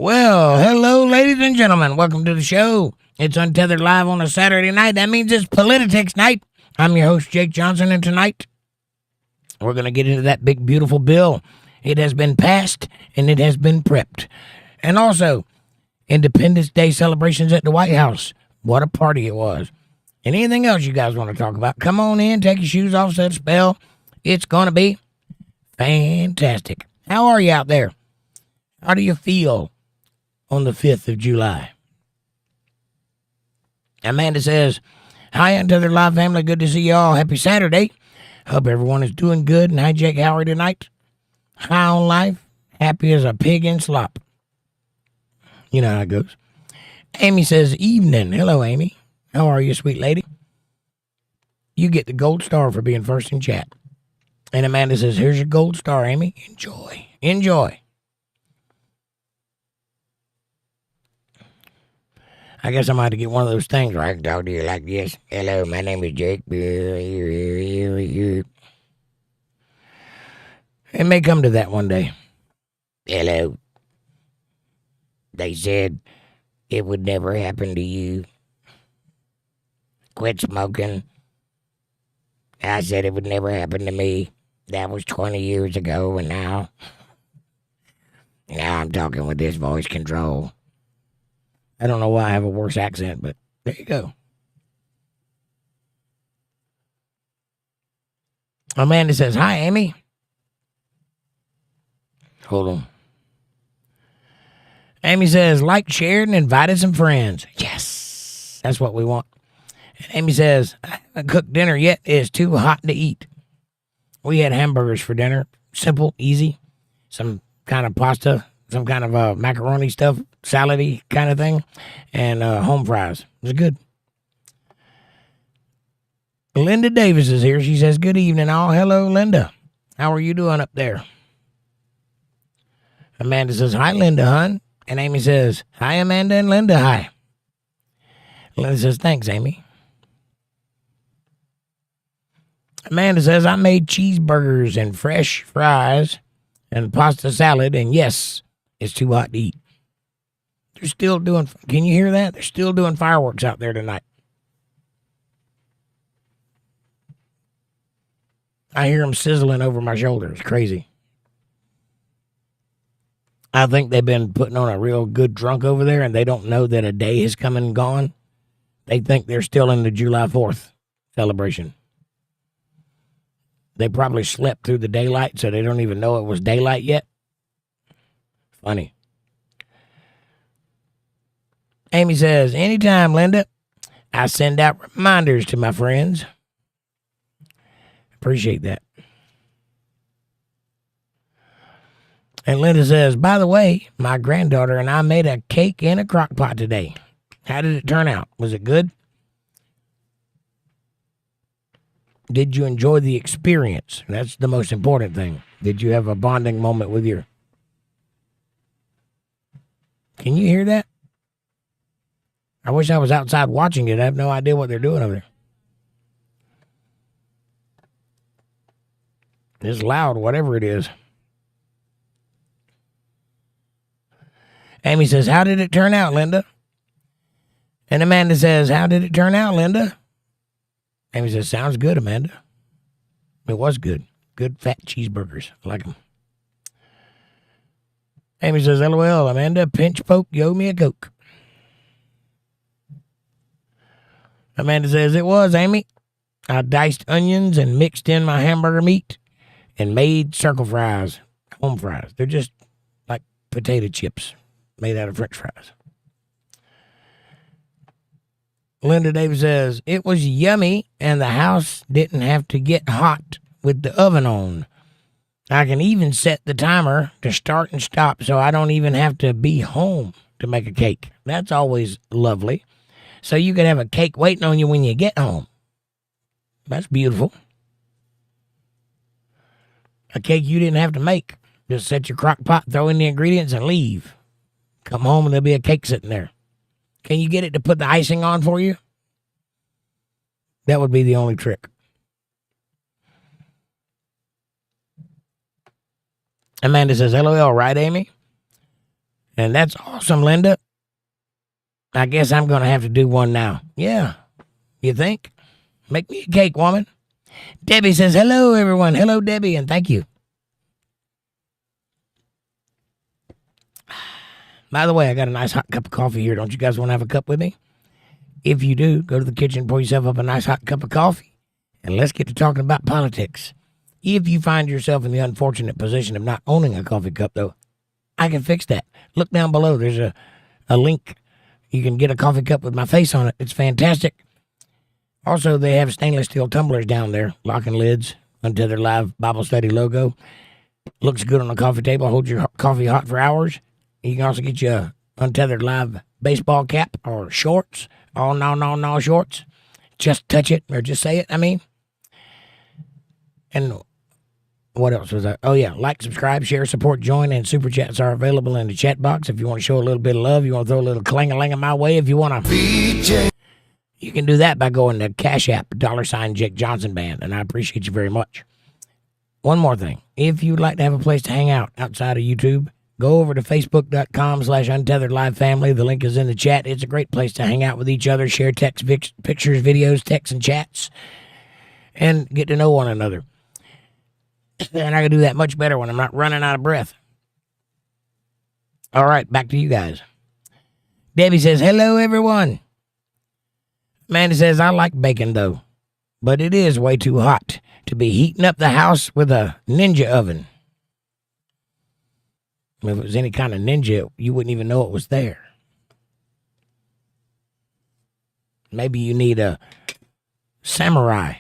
Well, hello, ladies and gentlemen. Welcome to the show. It's Untethered Live on a Saturday night. That means it's Politi-tics night. I'm your host, Jake Johnson, and tonight we're going to get into that big, beautiful bill. It has been passed, and it has been prepped. And also, Independence Day celebrations at the White House. What a party it was. And anything else you guys want to talk about, come on in, take your shoes off, set a spell. It's going to be fantastic. How are you out there? How do you feel on the 5th of July? Amanda says, hi, Untethered Live family. Good to see you all. Happy Saturday. Hope everyone is doing good. And hi, Jake. How are you tonight? High on life. Happy as a pig in slop. You know how it goes. Amy says, evening. Hello, Amy. How are you, sweet lady? You get the gold star for being first in chat. And Amanda says, here's your gold star, Amy. Enjoy. Enjoy. I guess I might have to get one of those things where I can talk to you like this. Hello, my name is Jake. It may come to that one day. Hello. They said it would never happen to you. Quit smoking. I said it would never happen to me. That was 20 years ago, and now I'm talking with this voice control. I don't know why I have a worse accent, but there you go. Amanda says, hi, Amy. Hold on. Amy says, like, shared, and invited some friends. Yes, that's what we want. And Amy says, I haven't cooked dinner yet. It's too hot to eat. We had hamburgers for dinner. Simple, easy. Some kind of pasta, some kind of macaroni stuff, salad-y kind of thing, and home fries. It was good. Linda Davis is here. She says, good evening, all. Hello, Linda. How are you doing up there? Amanda says, hi, Linda, hun. And Amy says, hi, Amanda and Linda, hi. Linda says, thanks, Amy. Amanda says, I made cheeseburgers and fresh fries and pasta salad, and yes, it's too hot to eat. They're still doing, can you hear that? They're still doing fireworks out there tonight. I hear them sizzling over my shoulder. It's crazy. I think they've been putting on a real good drunk over there, and they don't know that a day has come and gone. They think they're still in the July 4th celebration. They probably slept through the daylight, so they don't even know it was daylight yet. Funny. Amy says, anytime, Linda. I send out reminders to my friends. Appreciate that. And Linda says, by the way, my granddaughter and I made a cake in a crock pot today. How did it turn out? Was it good? Did you enjoy the experience? That's the most important thing. Did you have a bonding moment with your... Can you hear that? I wish I was outside watching it. I have no idea what they're doing over there. It's loud, whatever it is. Amy says, how did it turn out, Linda? And Amanda says, how did it turn out, Linda? Amy says, sounds good, Amanda. It was good. Good fat cheeseburgers. I like them. Amy says, LOL, Amanda, pinch poke, yo me a Coke. Amanda says, it was, Amy. I diced onions and mixed in my hamburger meat and made circle fries, home fries. They're just like potato chips made out of French fries. Linda Davis says, it was yummy and the house didn't have to get hot with the oven on. I can even set the timer to start and stop so I don't even have to be home to make a cake. That's always lovely. So you can have a cake waiting on you when you get home. That's beautiful. A cake you didn't have to make. Just set your crock pot, throw in the ingredients, and leave. Come home and there'll be a cake sitting there. Can you get it to put the icing on for you? That would be the only trick. Amanda says, LOL, right, Amy? And that's awesome, Linda. I guess I'm going to have to do one now. Yeah. You think? Make me a cake, woman. Debbie says, hello, everyone. Hello, Debbie, and thank you. By the way, I got a nice hot cup of coffee here. Don't you guys want to have a cup with me? If you do, go to the kitchen, pour yourself up a nice hot cup of coffee, and let's get to talking about politics. If you find yourself in the unfortunate position of not owning a coffee cup, though, I can fix that. Look down below. There's a link. You can get a coffee cup with my face on it. It's fantastic. Also, they have stainless steel tumblers down there, locking lids, Untethered Live Bible Study logo. Looks good on the coffee table. Holds your coffee hot for hours. You can also get you a Untethered Live baseball cap or shorts. Oh, no shorts. Just touch it or just say it, I mean. And what else was that? Oh, yeah. Like, subscribe, share, support, join, and super chats are available in the chat box. If you want to show a little bit of love, you want to throw a little clang-a-lang my way, if you want to. You can do that by going to CashApp, $JakeJohnsonband, and I appreciate you very much. One more thing. If you'd like to have a place to hang out outside of YouTube, go over to facebook.com/UntetheredLive family. The link is in the chat. It's a great place to hang out with each other, share text, pictures, videos, texts, and chats, and get to know one another. And I can do that much better when I'm not running out of breath. All right, back to you guys. Debbie says, hello, everyone. Amanda says, I like bacon, though, but it is way too hot to be heating up the house with a ninja oven. If it was any kind of ninja, you wouldn't even know it was there. Maybe you need a samurai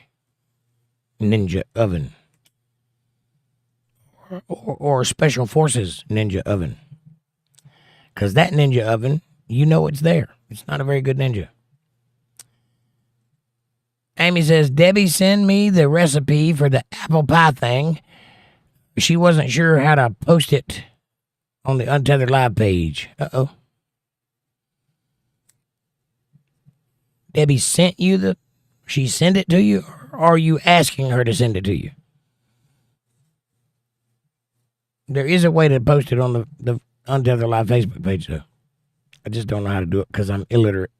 ninja oven. Or a special forces ninja oven. Because that ninja oven, you know it's there. It's not a very good ninja. Amy says, Debbie, send me the recipe for the apple pie thing. She wasn't sure how to post it on the Untethered Live page. Uh-oh. Debbie sent you she sent it to you, or are you asking her to send it to you? There is a way to post it on the Untethered Live Facebook page, though. I just don't know how to do it because I'm illiterate.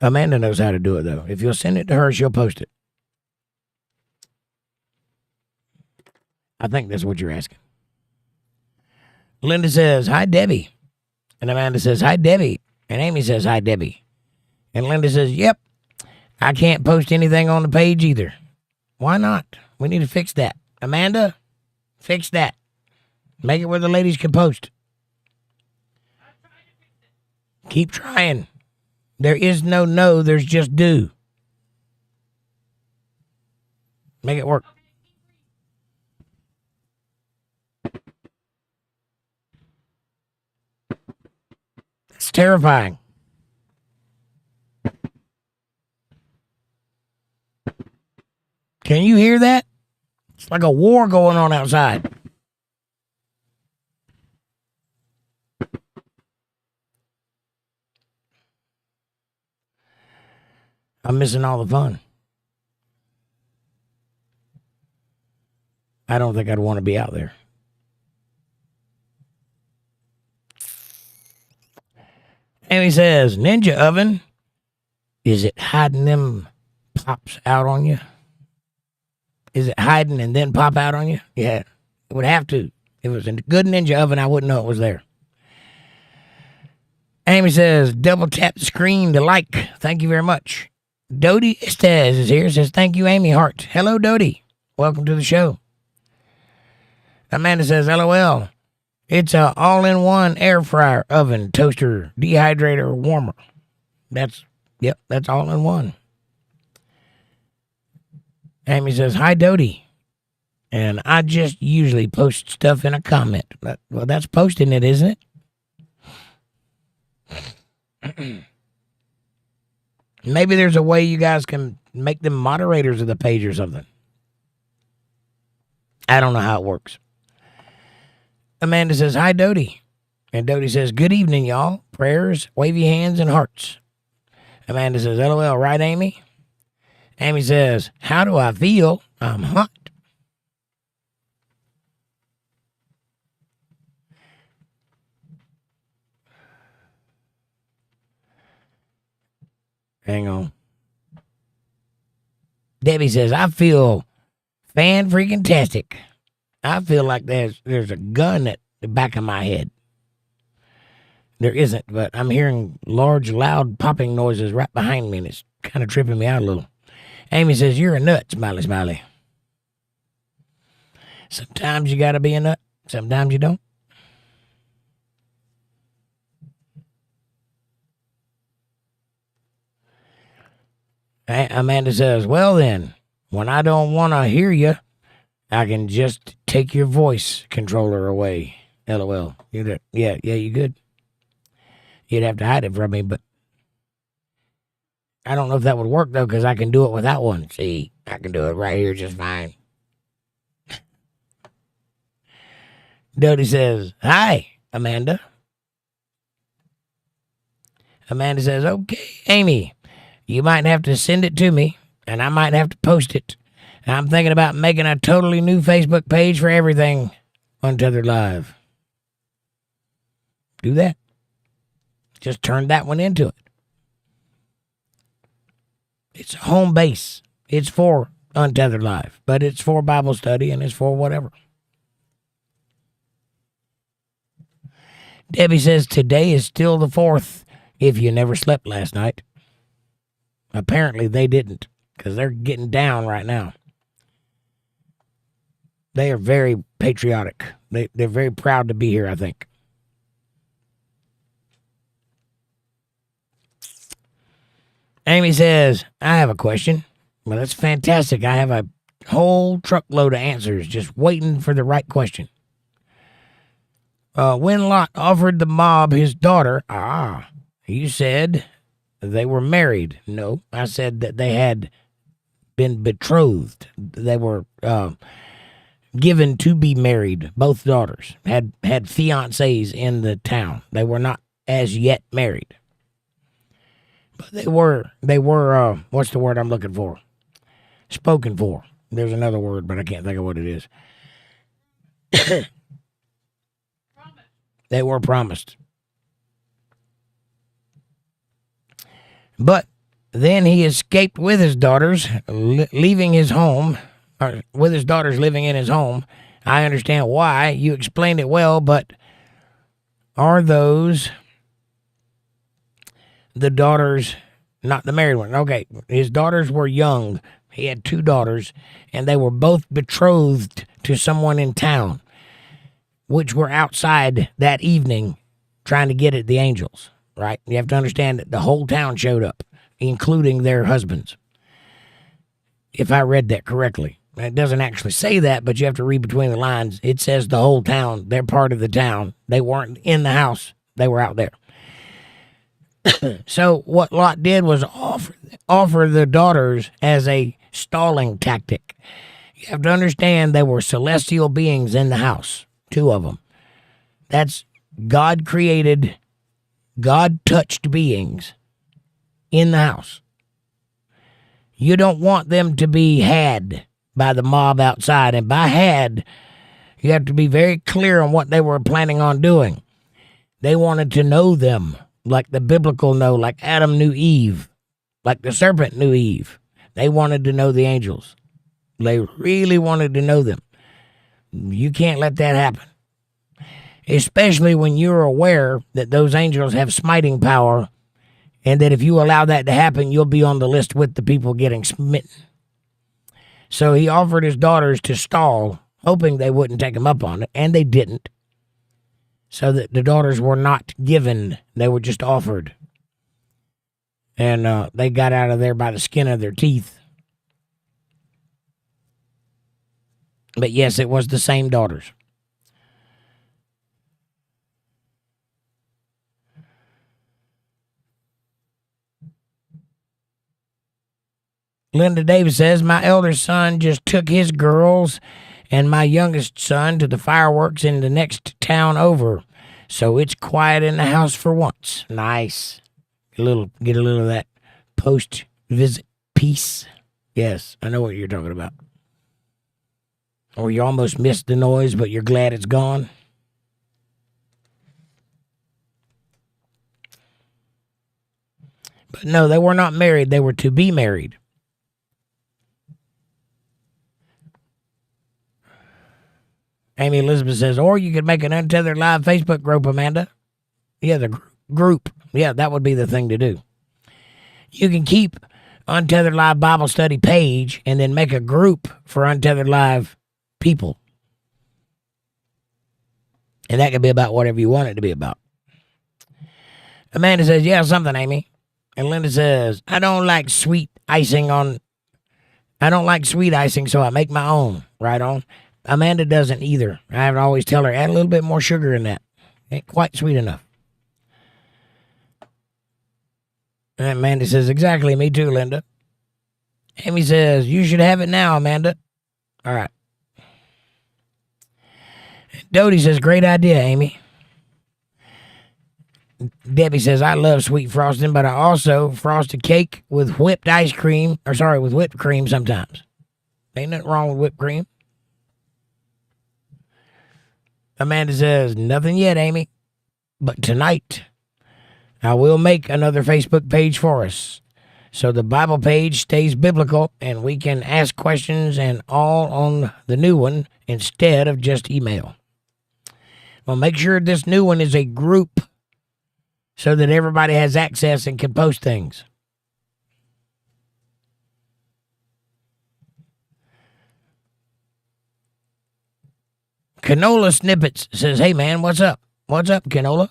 Amanda knows how to do it, though. If you'll send it to her, she'll post it. I think that's what you're asking. Linda says, hi, Debbie. And Amanda says, hi, Debbie. And Amy says, hi, Debbie. And Linda says, yep, I can't post anything on the page either. Why not? We need to fix that. Amanda, fix that. Make it where the ladies can post. Keep trying. There is no, there's just do. Make it work. It's terrifying. Can you hear that? It's like a war going on outside. I'm missing all the fun. I don't think I'd want to be out there. Amy says, ninja oven, is it hiding them pops out on you? Is it hiding and then pop out on you? Yeah, it would have to. If it was a good ninja oven, I wouldn't know it was there. Amy says, double tap the screen to like. Thank you very much. Dodie Estes is here. Says, thank you, Amy Hart. Hello, Dodie. Welcome to the show. Amanda says, LOL. It's a all-in-one air fryer, oven, toaster, dehydrator, warmer. That's all in one. Amy says, hi, Dodie. And I just usually post stuff in a comment. Well, that's posting it, isn't it? Maybe there's a way you guys can make them moderators of the page or something. I don't know how it works. Amanda says, hi, Dodie. And Dodie says, good evening, y'all. Prayers, wavy hands, and hearts. Amanda says, LOL, right, Amy? Amy says, how do I feel? I'm hot. Hang on. Debbie says, I feel fan-freaking-tastic. I feel like there's a gun at the back of my head. There isn't, but I'm hearing large, loud popping noises right behind me, and it's kind of tripping me out a little. Amy says, you're a nut, smiley, smiley. Sometimes you gotta be a nut. Sometimes you don't. Amanda says, well then, when I don't want to hear you, I can just take your voice controller away. LOL. Yeah, you could. You'd have to hide it from me, but I don't know if that would work, though, because I can do it without one. See, I can do it right here just fine. Dodie says, hi, Amanda. Amanda says, okay, Amy, you might have to send it to me, and I might have to post it. I'm thinking about making a totally new Facebook page for everything Untethered Live. Do that. Just turn that one into it. It's a home base. It's for Untethered Live, but it's for Bible study and it's for whatever. Debbie says today is still the 4th if you never slept last night. Apparently they didn't, because they're getting down right now. They are very patriotic. They're very proud to be here, I think. Amy says, I have a question. Well, that's fantastic. I have a whole truckload of answers just waiting for the right question. When Lot offered the mob his daughter, you said they were married. No, I said that they had been betrothed. They were given to be married. Both daughters had fiancés in the town. They were not as yet married. But they were what's the word I'm looking for? Spoken for. There's another word, but I can't think of what it is. They were promised. But then he escaped with his daughters, leaving his home, or with his daughters living in his home. I understand why. You explained it well, but are those the daughters, not the married one? Okay, his daughters were young. He had 2 daughters, and they were both betrothed to someone in town, which were outside that evening trying to get at the angels, right? You have to understand that the whole town showed up, including their husbands. If I read that correctly. It doesn't actually say that, but you have to read between the lines. It says the whole town. They're part of the town. They weren't in the house. They were out there. So what Lot did was offer the daughters as a stalling tactic. You have to understand they were celestial beings in the house. 2 of them. That's God-created, God-touched beings in the house. You don't want them to be had by the mob outside. And by had, you have to be very clear on what they were planning on doing. They wanted to know them, like the biblical know, like Adam knew Eve, like the serpent knew Eve. They wanted to know the angels. They really wanted to know them. You can't let that happen. Especially when you're aware that those angels have smiting power, and that if you allow that to happen, you'll be on the list with the people getting smitten. So he offered his daughters to stall, hoping they wouldn't take him up on it, and they didn't. So that the daughters were not given, they were just offered. And they got out of there by the skin of their teeth. But yes, it was the same daughters. Linda Davis says, my elder son just took his girls and my youngest son to the fireworks in the next town over. So it's quiet in the house for once. Nice. Get a little of that post-visit peace. Yes, I know what you're talking about. Or you almost missed the noise, but you're glad it's gone. But no, they were not married. They were to be married. Amy Elizabeth says, or you could make an Untethered Live Facebook group, Amanda. Yeah, the group. Yeah, that would be the thing to do. You can keep Untethered Live Bible Study page and then make a group for Untethered Live people. And that could be about whatever you want it to be about. Amanda says, yeah, something, Amy. And Linda says, I don't like sweet icing, so I make my own. Right on. Amanda doesn't either. I have to always tell her, add a little bit more sugar in that. Ain't quite sweet enough. And Amanda says, exactly, me too, Linda. Amy says, you should have it now, Amanda. All right. Dodie says, great idea, Amy. Debbie says, I love sweet frosting, but I also frost a cake with whipped cream sometimes. Ain't nothing wrong with whipped cream. Amanda says, nothing yet, Amy. But tonight, I will make another Facebook page for us. So the Bible page stays biblical and we can ask questions and all on the new one instead of just email. Well, make sure this new one is a group so that everybody has access and can post things. Canola Snippets says, hey, man, what's up? What's up, Canola?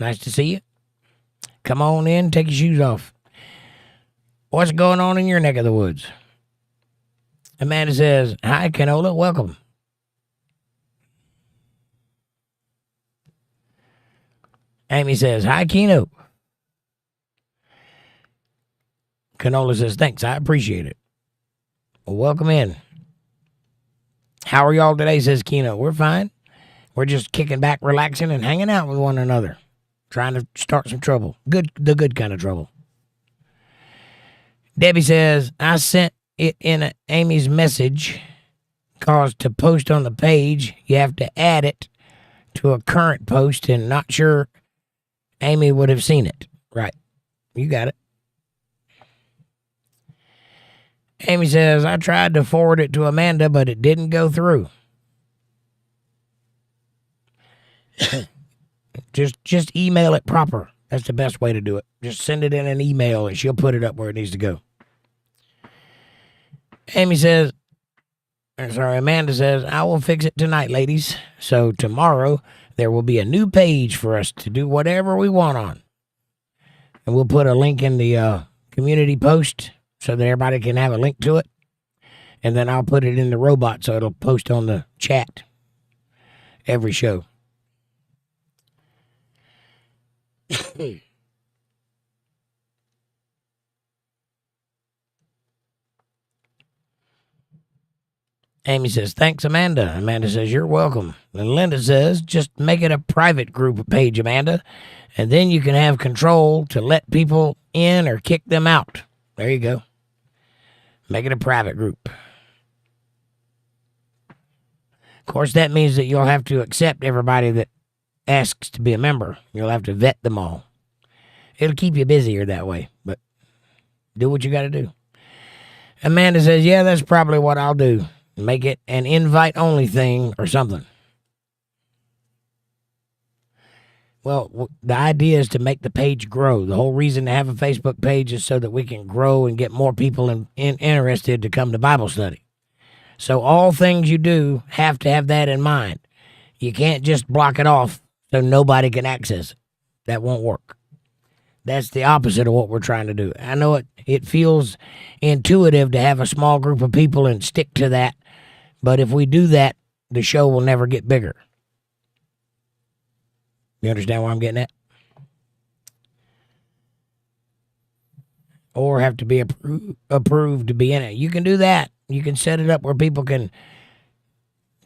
Nice to see you. Come on in, take your shoes off. What's going on in your neck of the woods? Amanda says, hi, Canola, welcome. Amy says, hi, Keno. Canola says, thanks, I appreciate it. Well, welcome in. How are y'all today, says Keno. We're fine. We're just kicking back, relaxing, and hanging out with one another. Trying to start some trouble. The good kind of trouble. Debbie says, I sent it in Amy's message because to post on the page, you have to add it to a current post and not sure Amy would have seen it. Right. You got it. Amy says, I tried to forward it to Amanda, but it didn't go through. Just email it proper. That's the best way to do it. Just send it in an email and she'll put it up where it needs to go. Amanda says, I will fix it tonight, ladies. So tomorrow there will be a new page for us to do whatever we want on. And we'll put a link in the community post so that everybody can have a link to it. And then I'll put it in the robot so it'll post on the chat every show. Amy says, thanks, Amanda. Amanda says, you're welcome. And Linda says, just make it a private group page, Amanda, and then you can have control to let people in or kick them out. There you go. Make it a private group. Of course, that means that you'll have to accept everybody that asks to be a member. You'll have to vet them all. It'll keep you busier that way, but do what you got to do. Amanda says, yeah, that's probably what I'll do. Make it an invite-only thing or something. Well, the idea is to make the page grow. The whole reason to have a Facebook page is so that we can grow and get more people interested to come to Bible study. So all things you do have to have that in mind. You can't just block it off so nobody can access it. That won't work. That's the opposite of what we're trying to do. I know it feels intuitive to have a small group of people and stick to that. But if we do that, the show will never get bigger. You understand where I'm getting at? Or have to be approved to be in it. You can do that. You can set it up where people can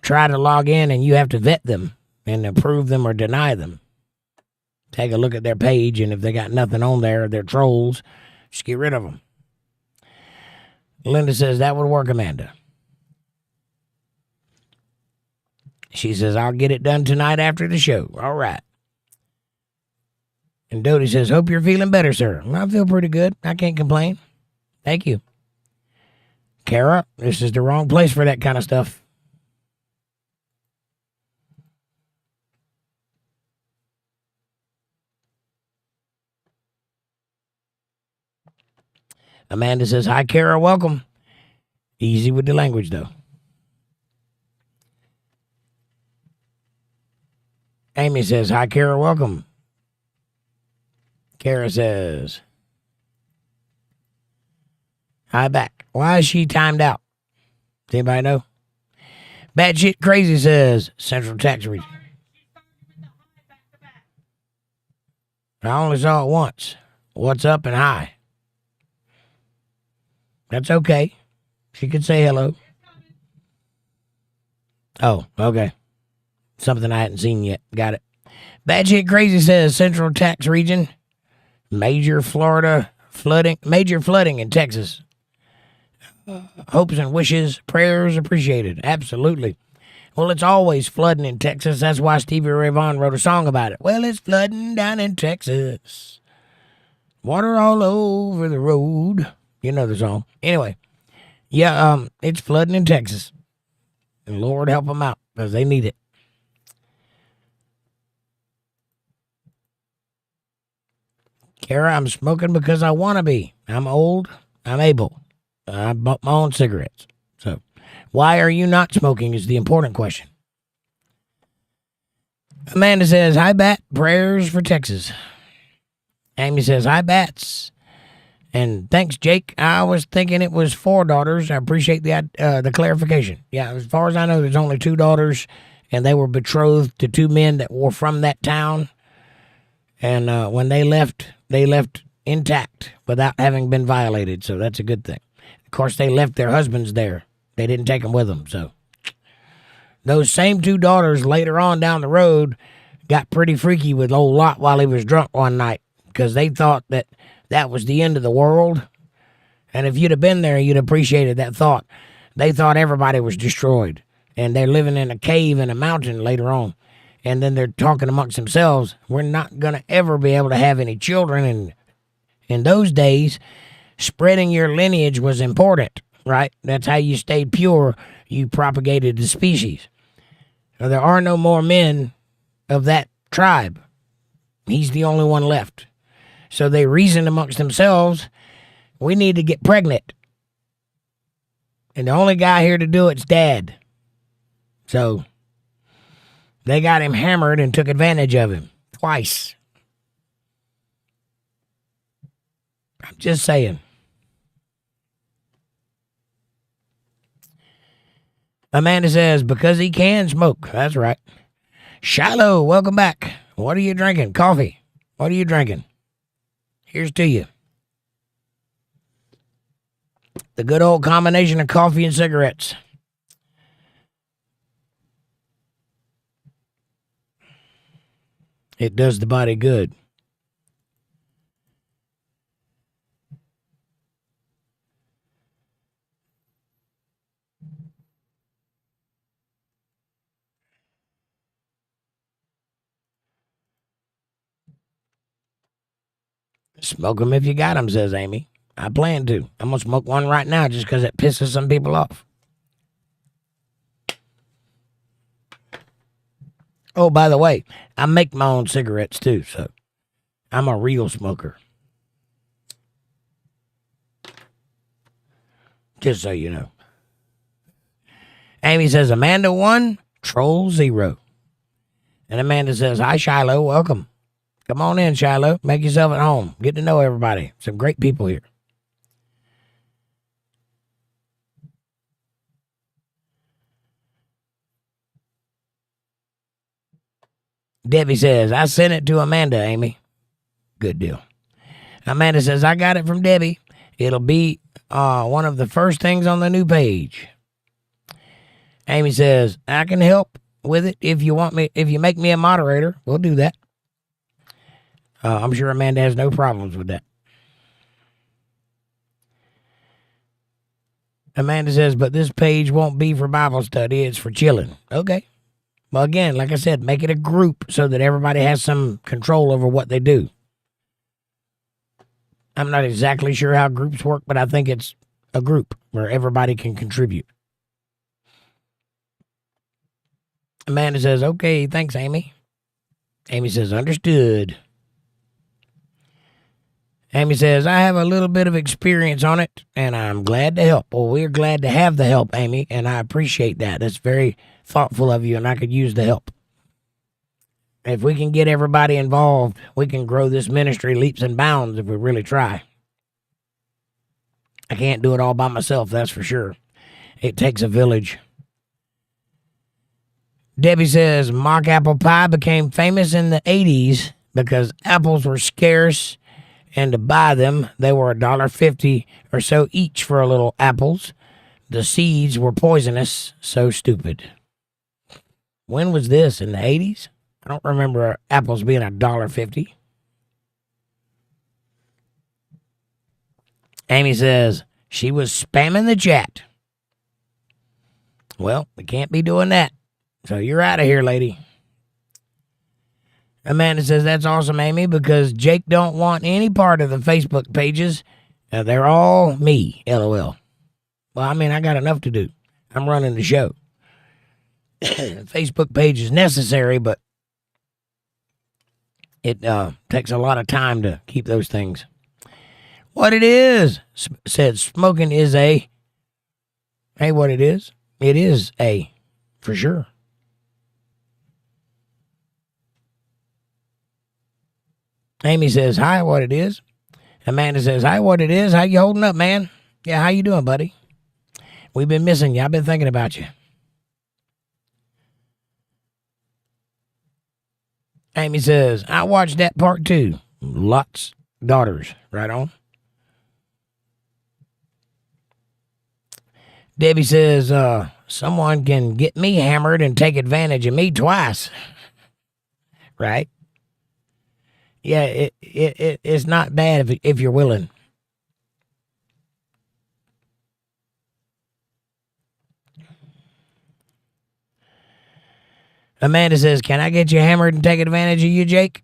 try to log in and you have to vet them and approve them or deny them. Take a look at their page, and if they got nothing on there, they're trolls, just get rid of them. Linda says, that would work, Amanda. She says, I'll get it done tonight after the show. All right. And Dodie says, hope you're feeling better, sir. I feel pretty good. I can't complain. Thank you. Kara, this is the wrong place for that kind of stuff. Amanda says, hi, Kara, welcome. Easy with the language, though. Amy says, hi, Kara, welcome. Kara says, hi, back. Why is she timed out? Does anybody know? Batshit Crazy says, Central Tax Region. I only saw it once. What's up and hi? That's okay. She could say hello. Oh, okay. Something I hadn't seen yet. Got it. Batshit Crazy says, Central Tax Region. Major flooding in Texas. Hopes and wishes, prayers appreciated. Absolutely. Well, it's always flooding in Texas. That's why Stevie Ray Vaughan wrote a song about it. Well, it's flooding down in Texas. Water all over the road. You know the song. Anyway, yeah, it's flooding in Texas. And Lord help them out because they need it. Kara, I'm smoking because I want to be. I'm old. I'm able. I bought my own cigarettes. So, why are you not smoking is the important question. Amanda says, hi, Bat. Prayers for Texas. Amy says, hi, Bats. And thanks, Jake. I was thinking it was 4 daughters. I appreciate the clarification. Yeah, as far as I know, there's only 2 daughters, and they were betrothed to 2 men that were from that town. And when they left intact without having been violated, so that's a good thing. Of course, they left their husbands there. They didn't take them with them, so. Those same 2 daughters later on down the road got pretty freaky with old Lot while he was drunk one night because they thought that was the end of the world. And if you'd have been there, you'd appreciated that thought. They thought everybody was destroyed. And they're living in a cave in a mountain later on. And then they're talking amongst themselves. We're not going to ever be able to have any children. And in those days, spreading your lineage was important, right? That's how you stayed pure. You propagated the species. Now, there are no more men of that tribe. He's the only one left. So they reasoned amongst themselves, we need to get pregnant. And the only guy here to do it's Dad. So they got him hammered and took advantage of him twice. I'm just saying. Amanda says, because he can smoke. That's right. Shiloh, welcome back. What are you drinking? Coffee. What are you drinking? Here's to you. The good old combination of coffee and cigarettes. It does the body good. Smoke them if you got them, says Amy. I plan to. I'm going to smoke one right now just because it pisses some people off. Oh, by the way, I make my own cigarettes too, so I'm a real smoker. Just so you know. Amy says, Amanda 1, Troll 0. And Amanda says, hi, Shiloh, welcome. Come on in, Shiloh. Make yourself at home. Get to know everybody. Some great people here. Debbie says, I sent it to Amanda, Amy. Good deal. Amanda says, I got it from Debbie. It'll be one of the first things on the new page. Amy says, I can help with it if you want me. If you make me a moderator, we'll do that. I'm sure Amanda has no problems with that. Amanda says, but this page won't be for Bible study. It's for chilling. Okay. Well, again, like I said, make it a group so that everybody has some control over what they do. I'm not exactly sure how groups work, but I think it's a group where everybody can contribute. Amanda says, okay, thanks, Amy. Amy says, understood. Amy says, I have a little bit of experience on it, and I'm glad to help. Well, we're glad to have the help, Amy, and I appreciate that. That's very thoughtful of you, and I could use the help. If we can get everybody involved, we can grow this ministry leaps and bounds if we really try. I can't do it all by myself, that's for sure. It takes a village. Debbie says, mock apple pie became famous in the 80s because apples were scarce, and to buy them, they were $1.50 or so each for a little apples. The seeds were poisonous, so stupid. When was this, in the 80s? I don't remember apples being $1.50. Amy says, she was spamming the chat. Well, we can't be doing that. So you're out of here, lady. Amanda says, that's awesome, Amy, because Jake don't want any part of the Facebook pages. They're all me, LOL. Well, I mean, I got enough to do. I'm running the show. Facebook page is necessary, but it takes a lot of time to keep those things. What it is, said smoking is a... Hey, what it is? It is a, for sure. Amy says, hi, what it is. Amanda says, hi, what it is. How you holding up, man? Yeah, how you doing, buddy? We've been missing you. I've been thinking about you. Amy says, I watched that part too. Lot's daughters. Right on. Debbie says, someone can get me hammered and take advantage of me twice. Right? Yeah, it's not bad if you're willing. Amanda says, can I get you hammered and take advantage of you, Jake?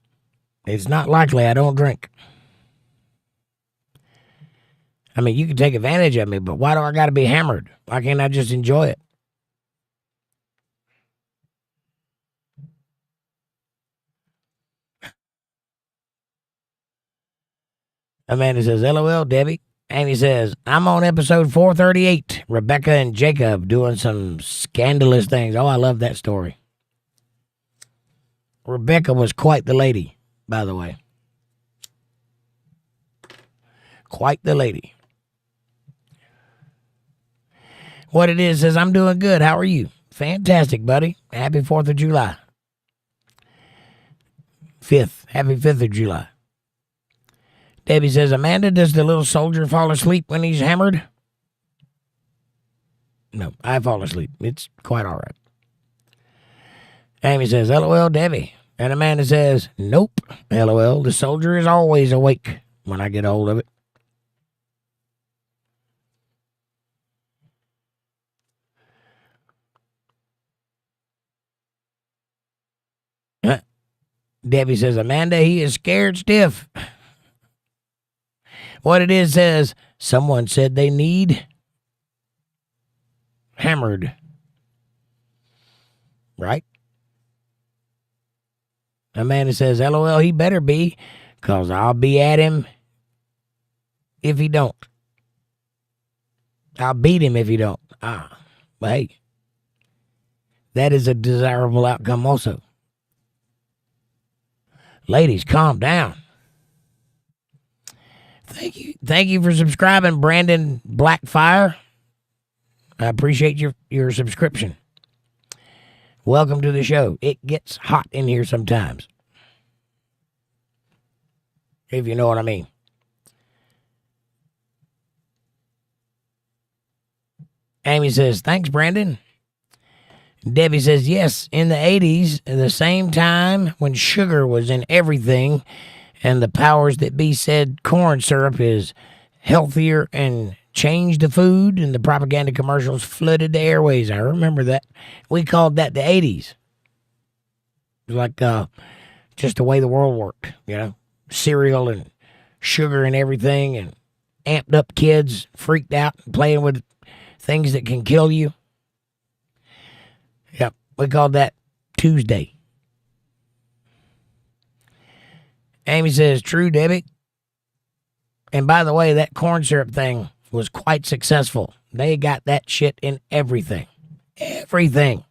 It's not likely. I don't drink. I mean, you can take advantage of me, but why do I got to be hammered? Why can't I just enjoy it? Amanda says, LOL, Debbie. Amy says, I'm on episode 438. Rebecca and Jacob doing some scandalous things. Oh, I love that story. Rebecca was quite the lady, by the way. Quite the lady. What it is says, I'm doing good. How are you? Fantastic, buddy. Happy 4th of July. 5th. Happy 5th of July. Debbie says, Amanda, does the little soldier fall asleep when he's hammered? No, I fall asleep. It's quite all right. Amy says, LOL, Debbie. And Amanda says, nope, LOL. The soldier is always awake when I get a hold of it. Debbie says, Amanda, he is scared stiff. What it is says, someone said they need hammered. Right? Amanda says, LOL, he better be, because I'll be at him if he don't. I'll beat him if he don't. But hey, that is a desirable outcome also. Ladies, calm down. Thank you for subscribing, Brandon Blackfire. I appreciate your subscription. Welcome to the show. It gets hot in here sometimes, if you know what I mean. Amy says, thanks, Brandon. Debbie says, yes, in the 80s, the same time when sugar was in everything, and the powers that be said corn syrup is healthier and changed the food, and the propaganda commercials flooded the airways. I remember that. We called that the 80s. It was like just the way the world worked, you know. Cereal and sugar and everything, and amped up kids, freaked out, and playing with things that can kill you. Yep, we called that Tuesday. Amy says, true, Debbie. And by the way, that corn syrup thing was quite successful. They got that shit in everything. Everything.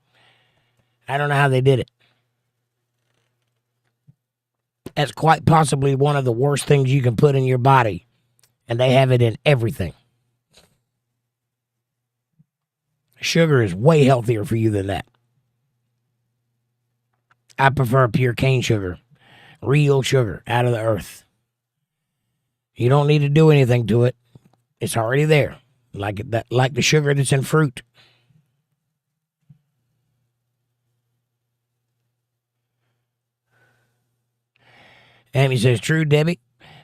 I don't know how they did it. That's quite possibly one of the worst things you can put in your body. And they have it in everything. Sugar is way healthier for you than that. I prefer pure cane sugar. Real sugar out of the earth. You don't need to do anything to it. It's already there. Like the sugar that's in fruit. Amy says, true, Debbie.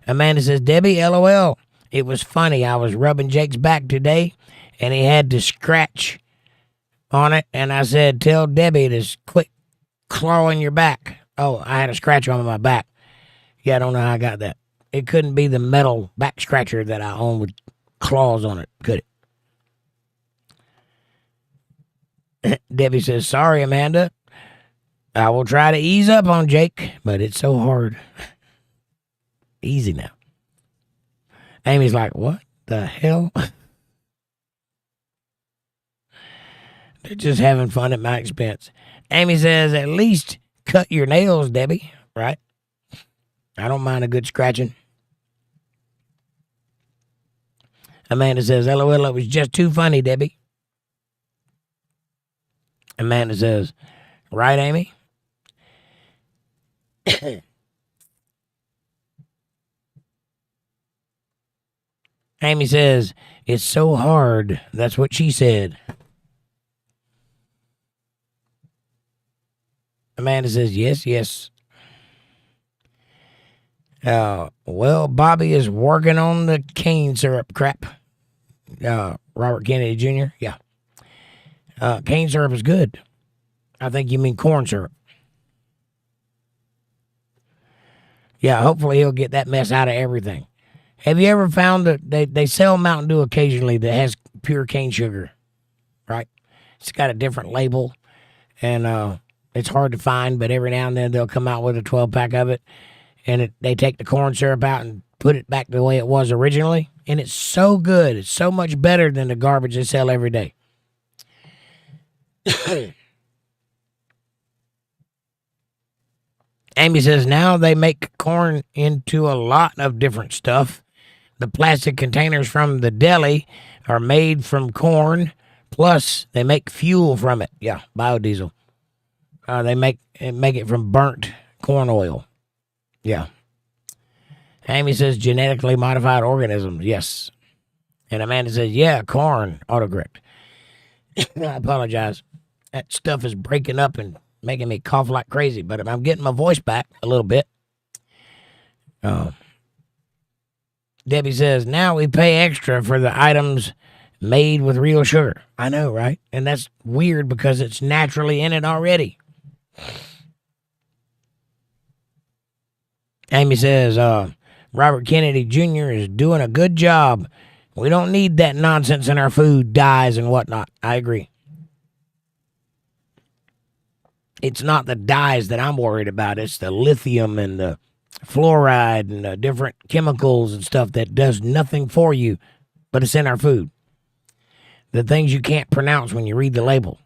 Amanda says, Debbie, LOL. It was funny. I was rubbing Jake's back today, and he had to scratch on it. And I said, tell Debbie to quit clawing your back. Oh, I had a scratch on my back. Yeah, I don't know how I got that. It couldn't be the metal back scratcher that I own with claws on it, could it? Debbie says, sorry, Amanda. I will try to ease up on Jake, but it's so hard. Easy now. Amy's like, what the hell? They're just having fun at my expense. Amy says, at least cut your nails, Debbie, right? I don't mind a good scratching. Amanda says, LOL, it was just too funny, Debbie. Amanda says, right, Amy? Amy says, it's so hard. That's what she said. Amanda says, yes. Well, Bobby is working on the cane syrup crap. Robert Kennedy Jr., yeah. Cane syrup is good. I think you mean corn syrup. Yeah, hopefully he'll get that mess out of everything. Have you ever found that they sell Mountain Dew occasionally that has pure cane sugar, right? It's got a different label, and it's hard to find, but every now and then they'll come out with a 12-pack of it, and they take the corn syrup out and put it back the way it was originally, and it's so good. It's so much better than the garbage they sell every day. Amy says, now they make corn into a lot of different stuff. The plastic containers from the deli are made from corn, plus they make fuel from it. Yeah, biodiesel. They make it from burnt corn oil. Yeah. Amy says, genetically modified organisms. Yes. And Amanda says, yeah, corn. Autocorrect. I apologize. That stuff is breaking up and making me cough like crazy, but I'm getting my voice back a little bit. Debbie says, now we pay extra for the items made with real sugar. I know, right? And that's weird because it's naturally in it already. Amy says, Robert Kennedy Jr. is doing a good job. We don't need that nonsense in our food, dyes and whatnot. I agree. It's not the dyes that I'm worried about. It's the lithium and the fluoride and the different chemicals and stuff that does nothing for you, but it's in our food. The things you can't pronounce when you read the label.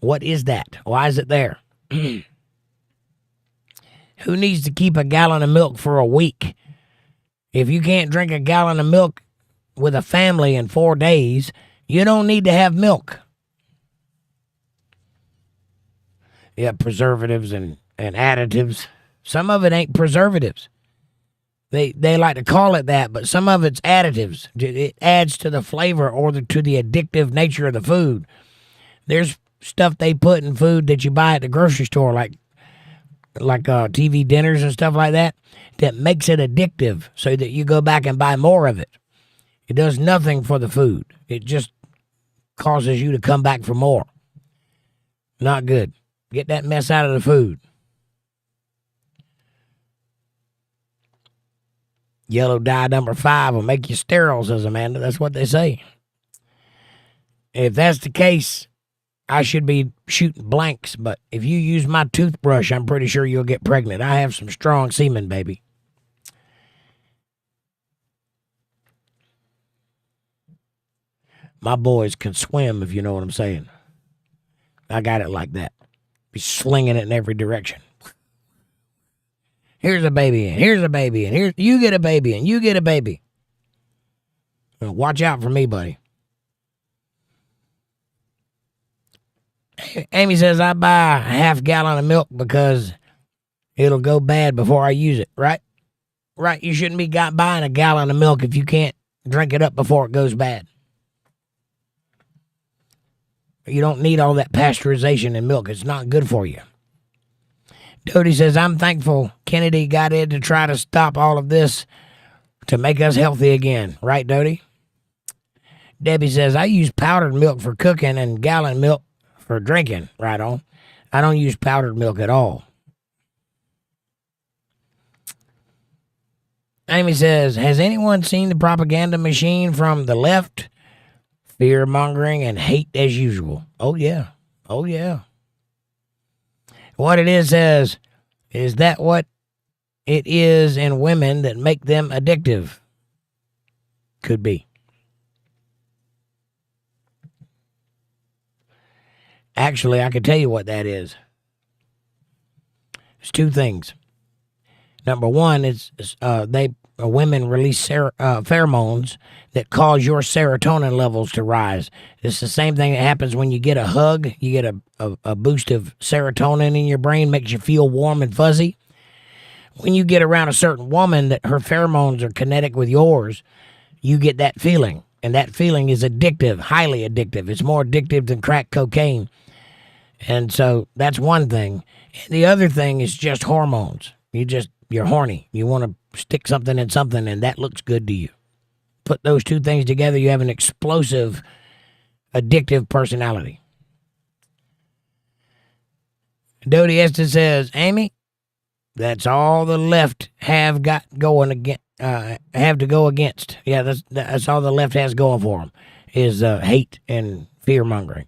What is that? Why is it there? Who needs to keep a gallon of milk for a week? If you can't drink a gallon of milk with a family in 4 days, you don't need to have milk. Yeah, preservatives and additives. Some of it ain't preservatives. They like to call it that, but some of it's additives. It adds to the flavor or to the addictive nature of the food. There's stuff they put in food that you buy at the grocery store, like TV dinners and stuff like that makes it addictive so that you go back and buy more of it. It does nothing for the food. It just causes you to come back for more. Not good. Get that mess out of the food. Yellow dye number 5 will make you sterile, says Amanda. That's what they say. If that's the case, I should be shooting blanks, but if you use my toothbrush, I'm pretty sure you'll get pregnant. I have some strong semen, baby. My boys can swim, if you know what I'm saying. I got it like that. Be slinging it in every direction. Here's a baby, and here's a baby, and here's you get a baby, and you get a baby. Well, watch out for me, buddy. Amy says, I buy a half gallon of milk because it'll go bad before I use it, right? Right, you shouldn't be buying a gallon of milk if you can't drink it up before it goes bad. You don't need all that pasteurization in milk. It's not good for you. Dodie says, I'm thankful Kennedy got in to try to stop all of this to make us healthy again. Right, Dodie? Debbie says, I use powdered milk for cooking and gallon milk for drinking. Right on. I don't use powdered milk at all. Amy says, has anyone seen the propaganda machine from the left? Fear-mongering and hate as usual. Oh, yeah. Oh, yeah. What it is says, is that what it is in women that make them addictive? Could be. Actually, I could tell you what that is. It's 2 things. Number one, women release pheromones that cause your serotonin levels to rise. It's the same thing that happens when you get a hug. You get a boost of serotonin in your brain, makes you feel warm and fuzzy. When you get around a certain woman that her pheromones are kinetic with yours, you get that feeling. And that feeling is addictive, highly addictive. It's more addictive than crack cocaine. And so that's one thing. The other thing is just hormones. You're horny. You want to stick something in something, and that looks good to you. Put those 2 things together, you have an explosive, addictive personality. Dodie Estes says, Amy, that's all the left have got going again. Have to go against. Yeah, that's all the left has going for them is hate and fear mongering.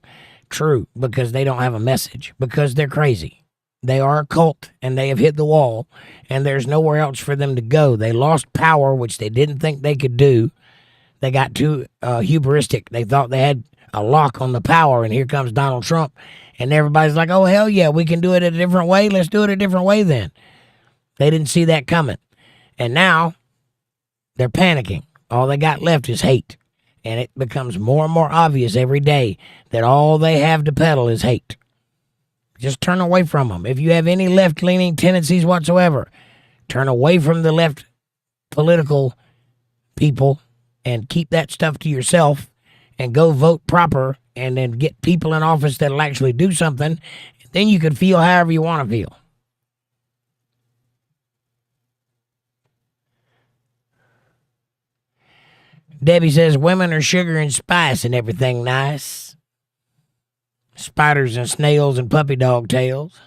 True, because they don't have a message. Because they're crazy. They are a cult, and they have hit the wall, and there's nowhere else for them to go. They lost power, which they didn't think they could do. They got too hubristic. They thought they had a lock on the power, and here comes Donald Trump, and everybody's like, oh, hell yeah, we can do it a different way. Let's do it a different way then. They didn't see that coming. And now they're panicking. All they got left is hate, and it becomes more and more obvious every day that all they have to peddle is hate. Just turn away from them. If you have any left-leaning tendencies whatsoever, turn away from the left political people and keep that stuff to yourself and go vote proper and then get people in office that'll actually do something. Then you can feel however you want to feel. Debbie says women are sugar and spice and everything nice. Spiders and snails and puppy dog tails.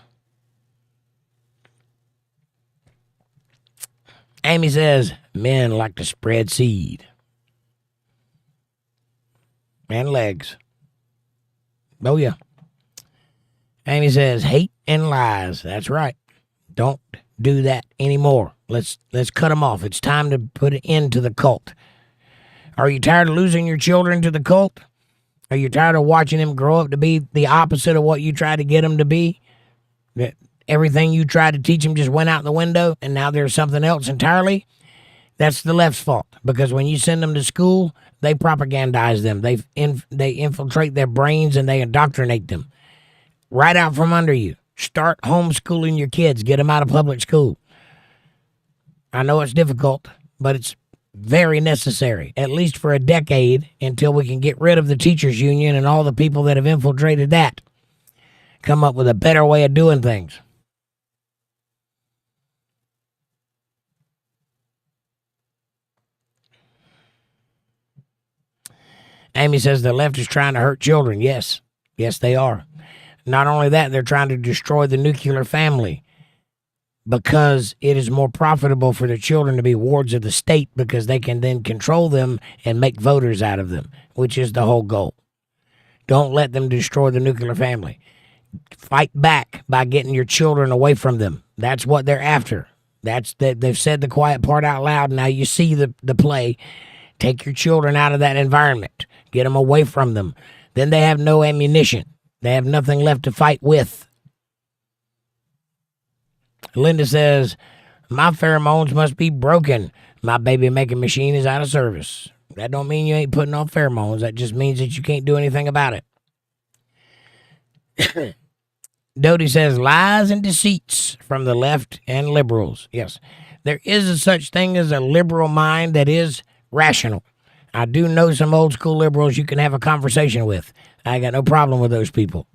Amy says men like to spread seed. And legs. Oh, yeah. Amy says hate and lies. That's right. Don't do that anymore. Let's cut them off. It's time to put an end to the cult. Are you tired of losing your children to the cult? Are you tired of watching them grow up to be the opposite of what you tried to get them to be? That everything you tried to teach them just went out the window, and now there's something else entirely? That's the left's fault, because when you send them to school, they propagandize them. They infiltrate their brains, and they indoctrinate them right out from under you. Start homeschooling your kids. Get them out of public school. I know it's difficult, but it's very necessary, at least for a decade, until we can get rid of the teachers union and all the people that have infiltrated that. Come up with a better way of doing things. Amy says the left is trying to hurt children. Yes, they are. Not only that, they're trying to destroy the nuclear family. because it is more profitable for the children to be wards of the state because they can then control them and make voters out of them, which is the whole goal. Don't let them destroy the nuclear family. Fight back by getting your children away from them. That's what they're after. They've said the quiet part out loud. Now you see the play. Take your children out of that environment. Get them away from them. Then they have no ammunition. They have nothing left to fight with. Linda says, my pheromones must be broken. My baby making machine is out of service. That don't mean you ain't putting on pheromones. That just means that you can't do anything about it. Dodie says, lies and deceits from the left and liberals. Yes, there is a such thing as a liberal mind that is rational. I do know some old school liberals you can have a conversation with. I got no problem with those people.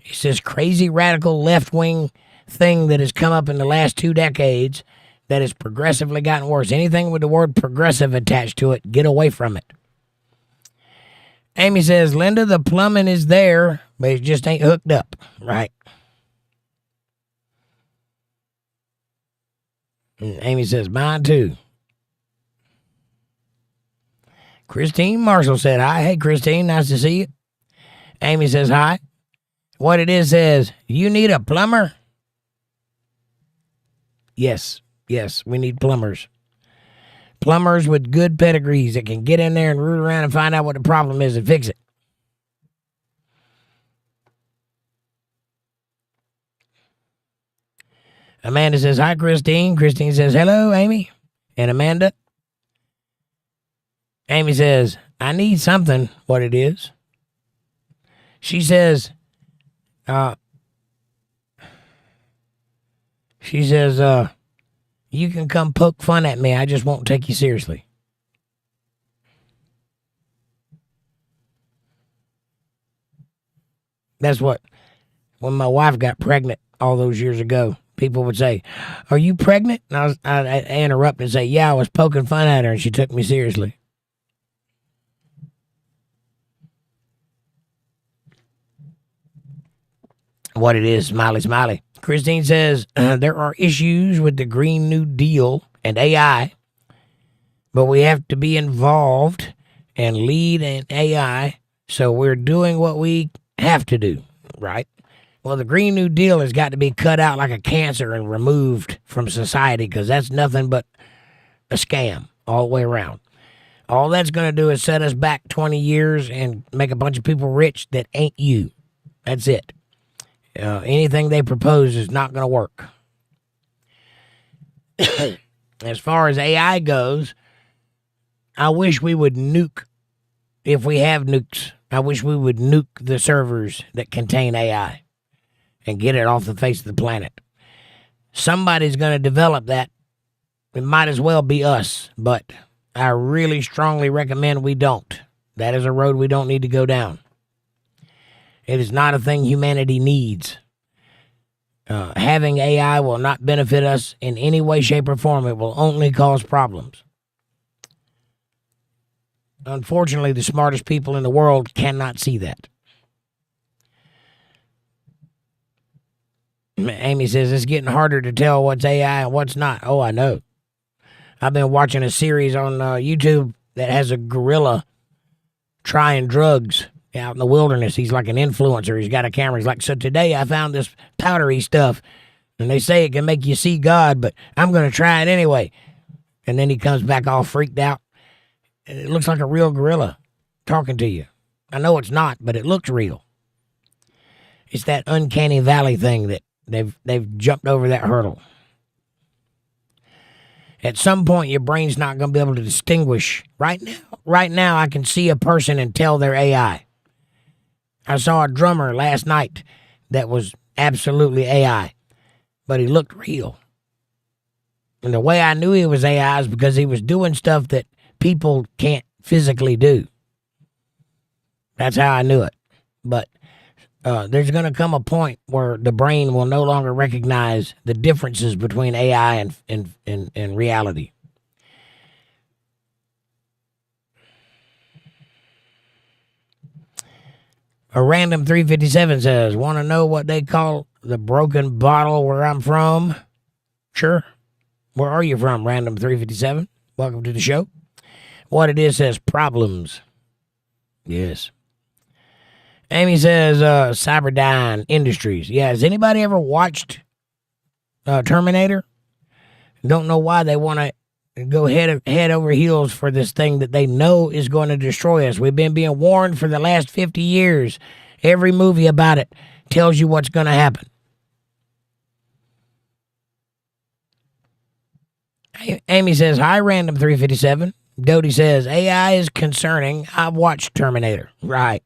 It's this crazy radical left-wing thing that has come up in the last 2 decades that has progressively gotten worse. Anything with the word progressive attached to it, get away from it. Amy says, Linda, the plumbing is there, but it just ain't hooked up. Right. And Amy says, mine too. Christine Marshall said, hi. Hey, Christine, nice to see you. Amy says, hi. What it is says, you need a plumber? Yes, we need plumbers. Plumbers with good pedigrees that can get in there and root around and find out what the problem is and fix it. Amanda says, hi, Christine. Christine says, hello, Amy and Amanda. Amy says, I need something, what it is. She says, you can come poke fun at me. I just won't take you seriously. That's what, when my wife got pregnant all those years ago, people would say, are you pregnant? And I'd interrupt and say, yeah, I was poking fun at her and she took me seriously. What it is, smiley, smiley. Christine says, there are issues with the Green New Deal and AI, but we have to be involved and lead in AI, so we're doing what we have to do, right? Well, the Green New Deal has got to be cut out like a cancer and removed from society because that's nothing but a scam all the way around. All that's going to do is set us back 20 years and make a bunch of people rich that ain't you. That's it. Anything they propose is not going to work. As far as AI goes, I wish we would nuke, if we have nukes, I wish we would nuke the servers that contain AI and get it off the face of the planet. Somebody's going to develop that. It might as well be us, but I really strongly recommend we don't. That is a road we don't need to go down. It is not a thing humanity needs. Having AI will not benefit us in any way, shape, or form. It will only cause problems. Unfortunately, the smartest people in the world cannot see that. Amy says, it's getting harder to tell what's AI and what's not. Oh, I know. I've been watching a series on YouTube that has a gorilla trying drugs out in the wilderness. He's like an influencer. He's got a camera. He's like, so today I found this powdery stuff, and they say it can make you see God, but I'm going to try it anyway. And then he comes back all freaked out. It looks like a real gorilla talking to you. I know it's not, but it looks real. It's that uncanny valley thing that they've jumped over that hurdle. At some point, your brain's not going to be able to distinguish. Right now, I can see a person and tell they're AI. I saw a drummer last night that was absolutely AI, but he looked real. And the way I knew he was AI is because he was doing stuff that people can't physically do. That's how I knew it. But there's going to come a point where the brain will no longer recognize the differences between AI and reality. A random 357 says, want to know what they call the broken bottle where I'm from? Sure. Where are you from, Random 357? Welcome to the show. What it is says problems. Yes. Amy says Cyberdyne Industries. Yeah, has anybody ever watched Terminator? Don't know why they want to go head over heels for this thing that they know is going to destroy us. We've been being warned for the last 50 years. Every movie about it tells you what's going to happen. Amy says, hi, Random 357. Dodie says, AI is concerning. I've watched Terminator. Right.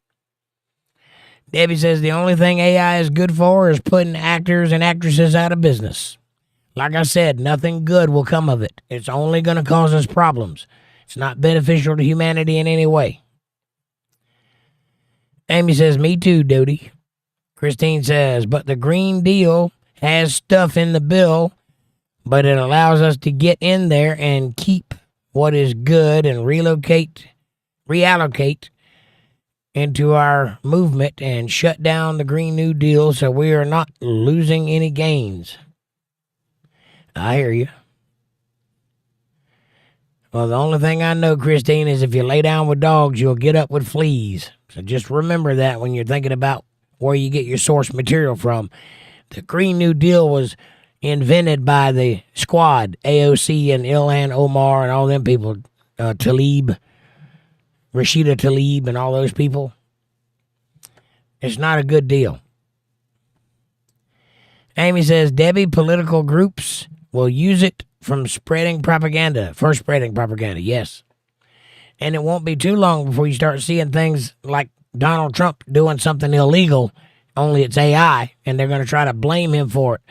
Debbie says, the only thing AI is good for is putting actors and actresses out of business. Like I said, nothing good will come of it. It's only going to cause us problems. It's not beneficial to humanity in any way. Amy says, me too, Dodie. Christine says, but the Green Deal has stuff in the bill, but it allows us to get in there and keep what is good and reallocate into our movement and shut down the Green New Deal so we are not losing any gains. I hear you. Well, the only thing I know, Christine, is if you lay down with dogs, you'll get up with fleas. So just remember that when you're thinking about where you get your source material from. The Green New Deal was invented by the squad, AOC and Ilhan Omar and all them people, Rashida Tlaib and all those people. It's not a good deal. Amy says, Debbie, political groups will use it for spreading propaganda, yes. And it won't be too long before you start seeing things like Donald Trump doing something illegal, only it's AI, and they're going to try to blame him for it.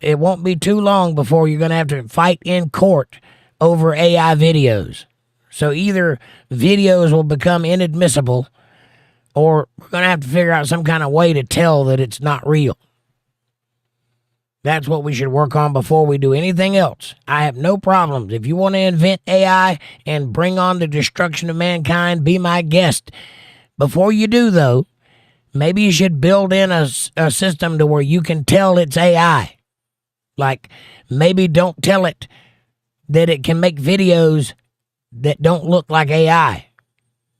It won't be too long before you're going to have to fight in court over AI videos. So either videos will become inadmissible or we're going to have to figure out some kind of way to tell that it's not real. That's what we should work on before we do anything else. I have no problems. If you want to invent AI and bring on the destruction of mankind, be my guest. Before you do, though, maybe you should build in a system to where you can tell it's AI. Like, maybe don't tell it that it can make videos that don't look like AI.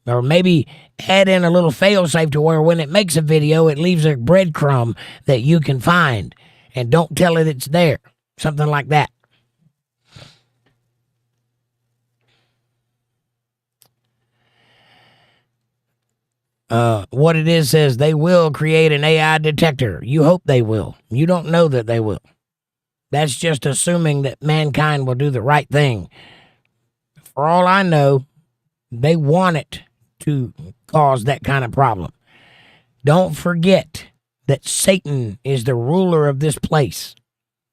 Or maybe add in a little fail-safe to where when it makes a video, it leaves a breadcrumb that you can find. And don't tell it it's there. Something like that. What it is says they will create an AI detector. You hope they will. You don't know that they will. That's just assuming that mankind will do the right thing. For all I know, they want it to cause that kind of problem. Don't forget that Satan is the ruler of this place.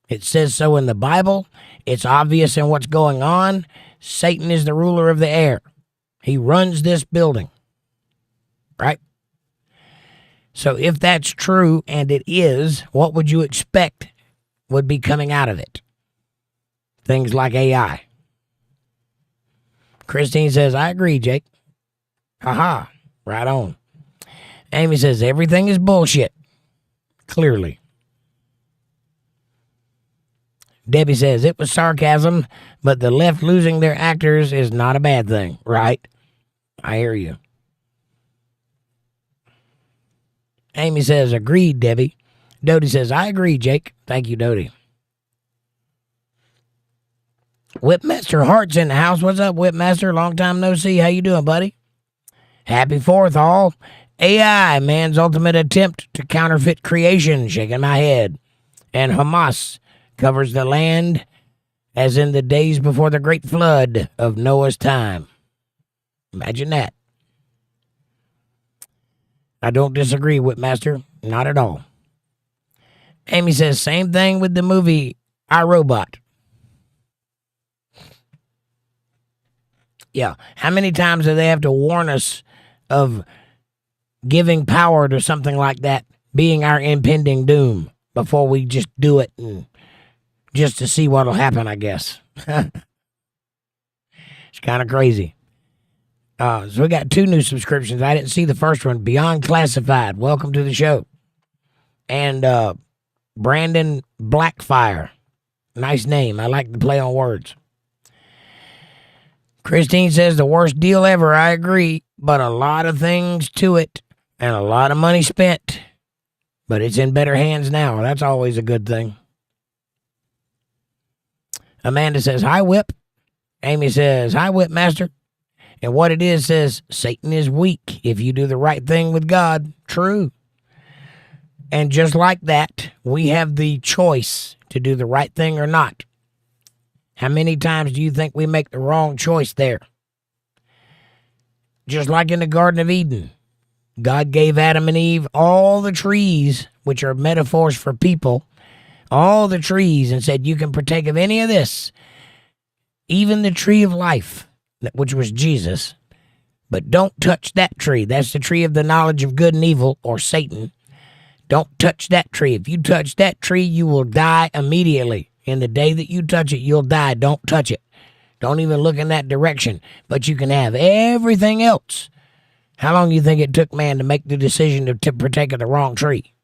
It says so in the Bible. It's obvious in what's going on. Satan is the ruler of the air. He runs this building. Right? So if that's true, and it is, what would you expect would be coming out of it? Things like AI. Christine says, I agree, Jake. Haha, right on. Amy says, everything is bullshit. Clearly. Debbie says, it was sarcasm, but the left losing their actors is not a bad thing, right? I hear you. Amy says, agreed, Debbie. Dodie says, I agree, Jake. Thank you, Dodie. Whipmaster Hart's in the house. What's up, Whipmaster? Long time no see. How you doing, buddy? Happy 4th, all. AI, man's ultimate attempt to counterfeit creation. Shaking my head. And Hamas covers the land as in the days before the great flood of Noah's time. Imagine that. I don't disagree, Whipmaster. Not at all. Amy says, same thing with the movie I, Robot. Yeah. How many times do they have to warn us of giving power to something like that being our impending doom before we just do it and just to see what'll happen, I guess. It's kind of crazy. So we got 2 new subscriptions. I didn't see the first one. Beyond Classified. Welcome to the show. And Brandon Blackfire. Nice name. I like the play on words. Christine says the worst deal ever. I agree, but a lot of things to it and a lot of money spent. But it's in better hands now. That's always a good thing. Amanda says, hi, Whip. Amy says, hi, Whip Master. And what it is says, Satan is weak if you do the right thing with God. True. And just like that, we have the choice to do the right thing or not. How many times do you think we make the wrong choice there? Just like in the Garden of Eden, God gave Adam and Eve all the trees, which are metaphors for people, all the trees, and said, you can partake of any of this, even the tree of life, which was Jesus, but don't touch that tree. That's the tree of the knowledge of good and evil, or Satan. Don't touch that tree. If you touch that tree, you will die immediately. In the day that you touch it, you'll die. Don't touch it. Don't even look in that direction. But you can have everything else. How long do you think it took man to make the decision to partake of the wrong tree?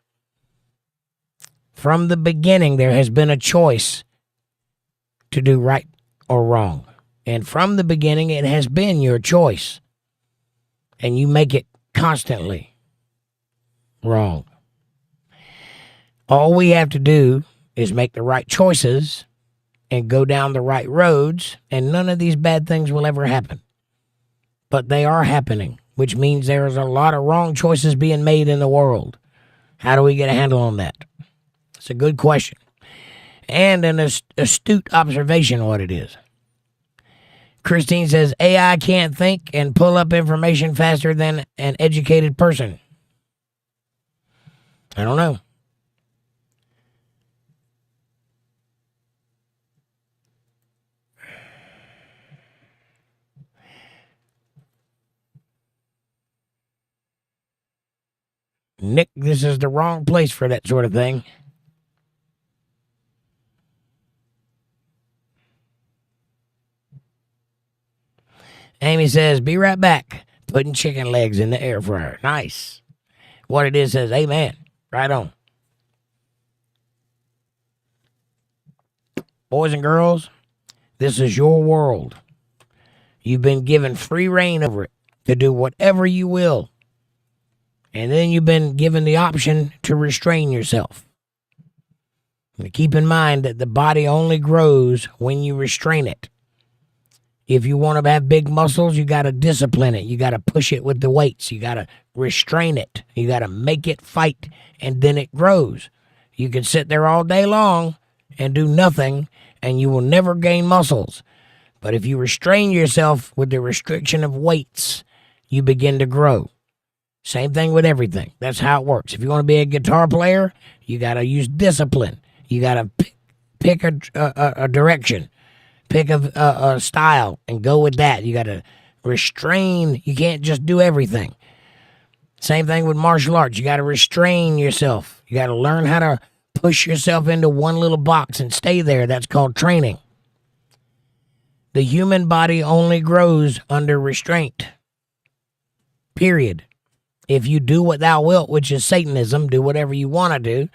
From the beginning, there has been a choice to do right or wrong. And from the beginning, it has been your choice. And you make it constantly wrong. All we have to do is make the right choices and go down the right roads, and none of these bad things will ever happen. But they are happening, which means there is a lot of wrong choices being made in the world. How do we get a handle on that? It's a good question. And an astute observation of what it is. Christine says, AI can't think and pull up information faster than an educated person. I don't know. Nick, this is the wrong place for that sort of thing. Amy says, be right back. Putting chicken legs in the air fryer. Nice. What it is says, amen. Right on. Boys and girls, this is your world. You've been given free reign over it to do whatever you will. And then you've been given the option to restrain yourself. And keep in mind that the body only grows when you restrain it. If you want to have big muscles, you got to discipline it. You got to push it with the weights. You got to restrain it. You got to make it fight, and then it grows. You can sit there all day long and do nothing, and you will never gain muscles. But if you restrain yourself with the restriction of weights, you begin to grow. Same thing with everything. That's how it works. If you want to be a guitar player, you got to use discipline. You got to pick a direction, pick a style, and go with that. You got to restrain. You can't just do everything. Same thing with martial arts. You got to restrain yourself. You got to learn how to push yourself into one little box and stay there. That's called training. The human body only grows under restraint. Period. If you do what thou wilt, which is Satanism, do whatever you want to do,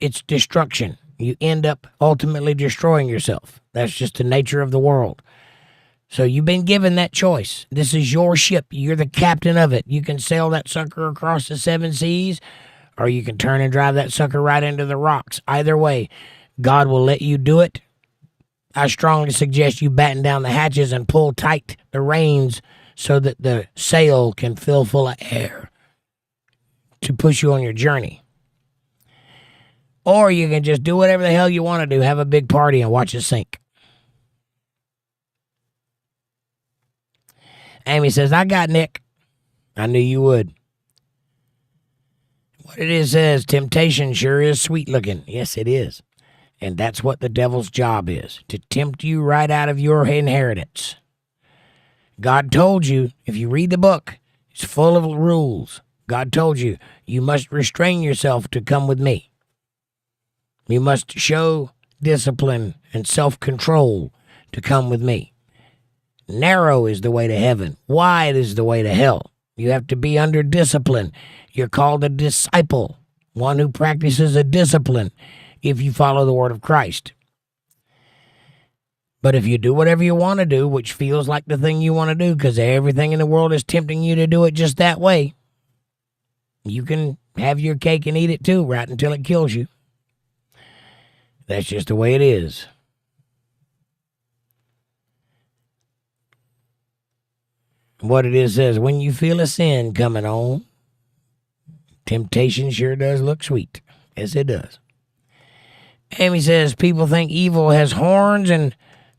it's destruction. You end up ultimately destroying yourself. That's just the nature of the world. So you've been given that choice. This is your ship. You're the captain of it. You can sail that sucker across the 7 seas, or you can turn and drive that sucker right into the rocks. Either way, God will let you do it. I strongly suggest you batten down the hatches and pull tight the reins so that the sail can fill full of air to push you on your journey. Or you can just do whatever the hell you want to do, have a big party and watch it sink. Amy says, I got Nick. I knew you would. What it is says, temptation sure is sweet looking. Yes, it is. And that's what the devil's job is, to tempt you right out of your inheritance. God told you, if you read the book, it's full of rules. God told you, you must restrain yourself to come with me. You must show discipline and self-control to come with me. Narrow is the way to heaven. Wide is the way to hell. You have to be under discipline. You're called a disciple, one who practices a discipline if you follow the word of Christ. But if you do whatever you want to do, which feels like the thing you want to do, because everything in the world is tempting you to do it just that way, you can have your cake and eat it too, right until it kills you. That's just the way it is. What it is says, when you feel a sin coming on, temptation sure does look sweet. Yes, it does. Amy says, people think evil has horns and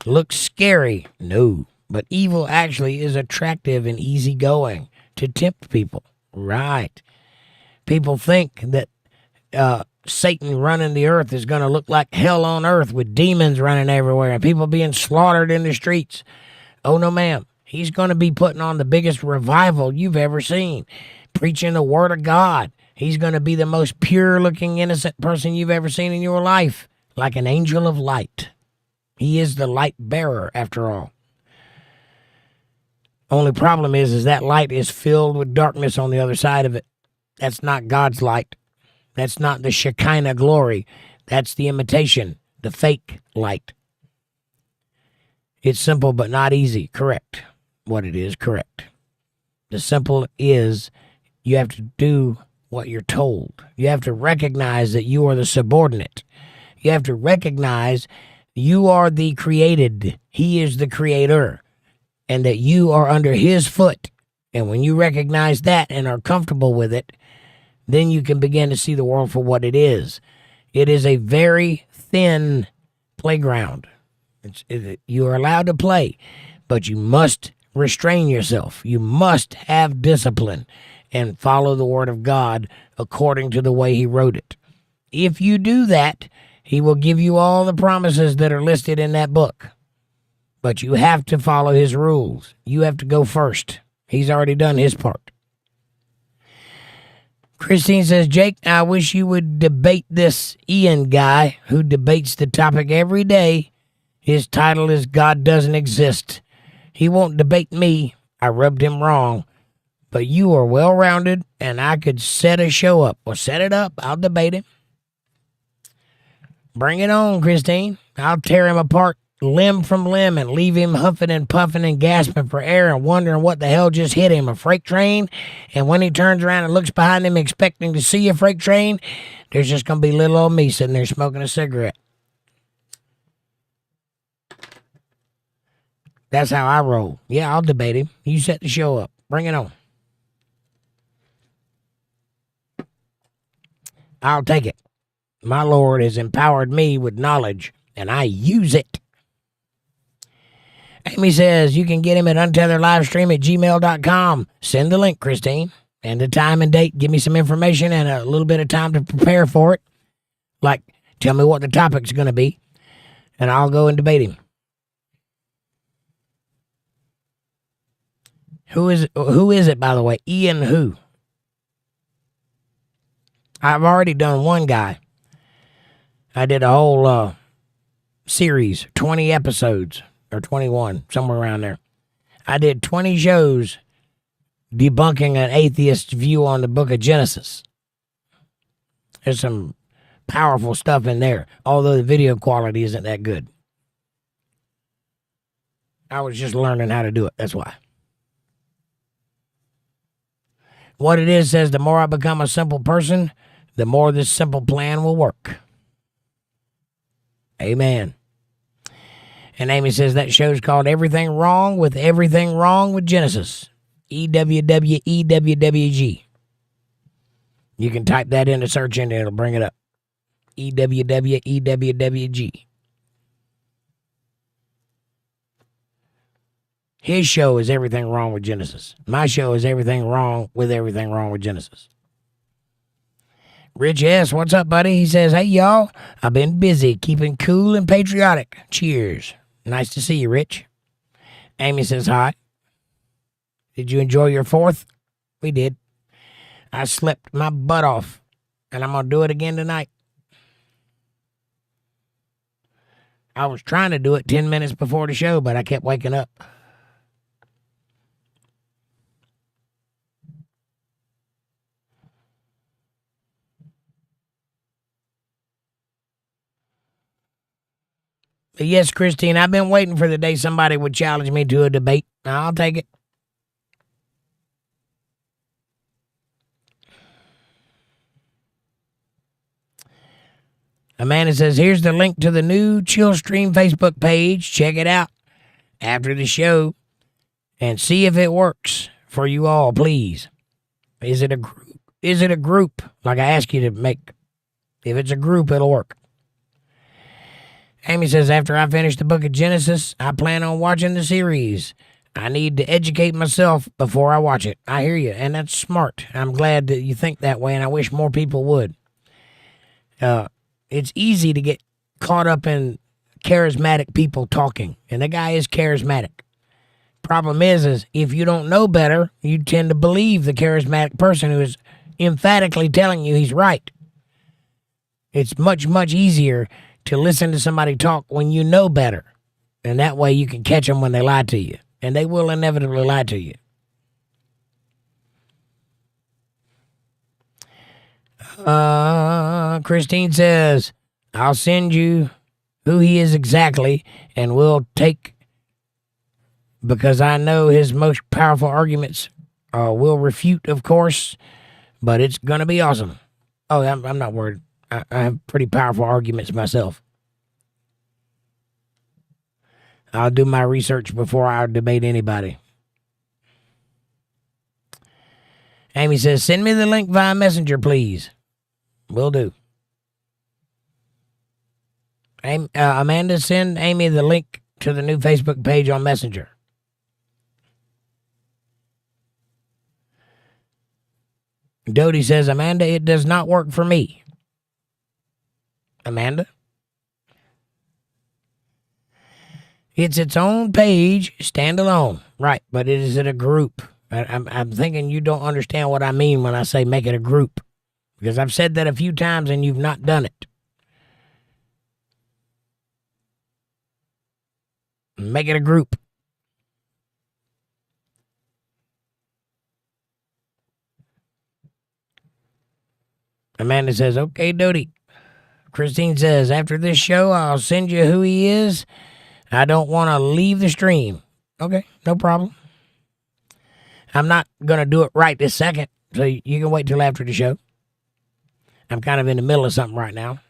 looks scary. No, but evil actually is attractive and easygoing to tempt people. Right. People think that Satan running the earth is going to look like hell on earth with demons running everywhere and people being slaughtered in the streets. Oh, no, ma'am. He's going to be putting on the biggest revival you've ever seen, preaching the word of God. He's going to be the most pure-looking, innocent person you've ever seen in your life, like an angel of light. He is the light bearer, after all. Only problem is that light is filled with darkness on the other side of it. That's not God's light. That's not the Shekinah glory. That's the imitation, the fake light. It's simple but not easy. Correct. What it is, correct. The simple is you have to do what you're told. You have to recognize that you are the subordinate. You have to recognize you are the created. He is the creator. And that you are under his foot. And when you recognize that and are comfortable with it, then you can begin to see the world for what it is. It is a very thin playground. You are allowed to play, but you must restrain yourself. You must have discipline and follow the word of God according to the way he wrote it. If you do that, he will give you all the promises that are listed in that book. But you have to follow his rules. You have to go first. He's already done his part. Christine says, Jake, I wish you would debate this Ian guy who debates the topic every day. His title is God Doesn't Exist. He won't debate me. I rubbed him wrong. But you are well-rounded, and I could set a show up. Well, set it up. I'll debate him. Bring it on, Christine. I'll tear him apart limb from limb and leave him huffing and puffing and gasping for air and wondering what the hell just hit him, a freight train. And when he turns around and looks behind him expecting to see a freight train, there's just going to be little old me sitting there smoking a cigarette. That's how I roll. Yeah, I'll debate him. You set the show up. Bring it on. I'll take it. My Lord has empowered me with knowledge, and I use it. Amy says you can get him at UntetheredLivestream@gmail.com. Send the link, Christine, and the time and date. Give me some information and a little bit of time to prepare for it. Like, tell me what the topic's going to be, and I'll go and debate him. Who is it, by the way? Ian who? I've already done one guy. I did a whole series, 20 episodes, or 21, somewhere around there. I did 20 shows debunking an atheist's view on the book of Genesis. There's some powerful stuff in there, although the video quality isn't that good. I was just learning how to do it, that's why. What it is says, the more I become a simple person, the more this simple plan will work. Amen. And Amy says that show's called Everything Wrong with Genesis. EWWEWWG. You can type that in the search engine, it'll bring it up. EWWEWWG. His show is Everything Wrong with Genesis. My show is Everything Wrong with Genesis. Rich S., what's up, buddy? He says, hey, y'all, I've been busy keeping cool and patriotic. Cheers. Nice to see you, Rich. Amy says, hi. Did you enjoy your 4th? We did. I slept my butt off, and I'm going to do it again tonight. I was trying to do it 10 minutes before the show, but I kept waking up. But yes, Christine, I've been waiting for the day somebody would challenge me to a debate. I'll take it. Amanda says, here's the link to the new Chill Stream Facebook page. Check it out after the show and see if it works for you all, please. Is it a group? Is it a group? Like I asked you to make. If it's a group, it'll work. Amy says, after I finish the book of Genesis, I plan on watching the series. I need to educate myself before I watch it. I hear you, and that's smart. I'm glad that you think that way, and I wish more people would. It's easy to get caught up in charismatic people talking, and the guy is charismatic. Problem is if you don't know better, you tend to believe the charismatic person who is emphatically telling you he's right. It's much, much easier to listen to somebody talk when you know better, and that way you can catch them when they lie to you, and they will inevitably lie to you. Christine says, I'll send you who he is exactly, and we'll take, because I know his most powerful arguments will refute, of course, but it's going to be awesome. Oh, I'm not worried. I have pretty powerful arguments myself. I'll do my research before I debate anybody. Amy says, send me the link via Messenger, please. Will do. Amanda, send Amy the link to the new Facebook page on Messenger. Dodie says, Amanda, it does not work for me. Amanda? It's its own page, standalone. Right, but it is in a group. I'm thinking you don't understand what I mean when I say make it a group. Because I've said that a few times and you've not done it. Make it a group. Amanda says, okay, Dodie. Christine says, after this show, I'll send you who he is. I don't want to leave the stream. Okay, no problem. I'm not going to do it right this second, so you can wait till after the show. I'm kind of in the middle of something right now.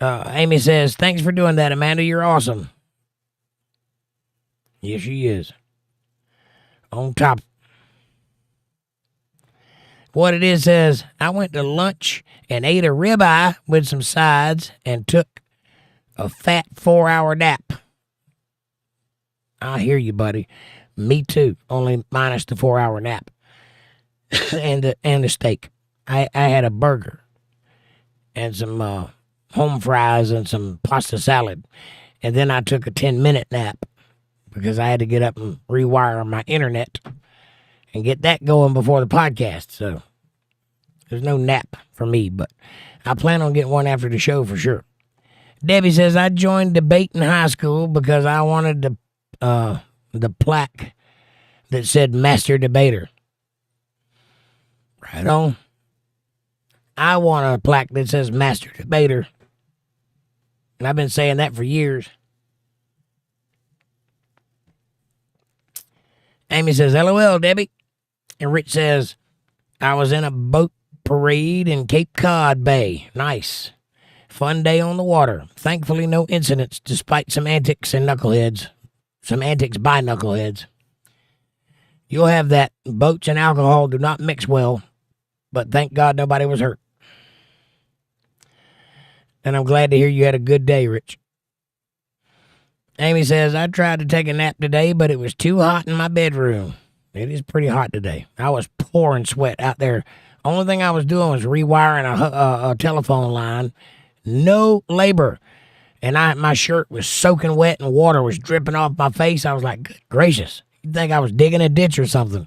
Amy says, thanks for doing that, Amanda. You're awesome. Yes, she is. On top. What it is says, I went to lunch and ate a ribeye with some sides and took a fat 4-hour nap. I hear you, buddy. Me too, only minus the 4-hour nap. and the steak. I had a burger and some home fries and some pasta salad. And then I took a 10-minute nap because I had to get up and rewire my internet and get that going before the podcast. So there's no nap for me, but I plan on getting one after the show for sure. Debbie says, I joined debate in high school because I wanted the plaque that said Master Debater. Right on. I want a plaque that says Master Debater. And I've been saying that for years. Amy says, LOL, Debbie. And Rich says, I was in a boat parade in Cape Cod Bay. Nice. Fun day on the water. Thankfully, no incidents, despite some antics and knuckleheads. Some antics by knuckleheads. You'll have that. Boats and alcohol do not mix well. But thank God nobody was hurt. And I'm glad to hear you had a good day, Rich. Amy says, I tried to take a nap today, but it was too hot in my bedroom. It is pretty hot today. I was pouring sweat out there. Only thing I was doing was rewiring a telephone line. No labor. And my shirt was soaking wet and water was dripping off my face. I was like, good gracious. You'd think I was digging a ditch or something.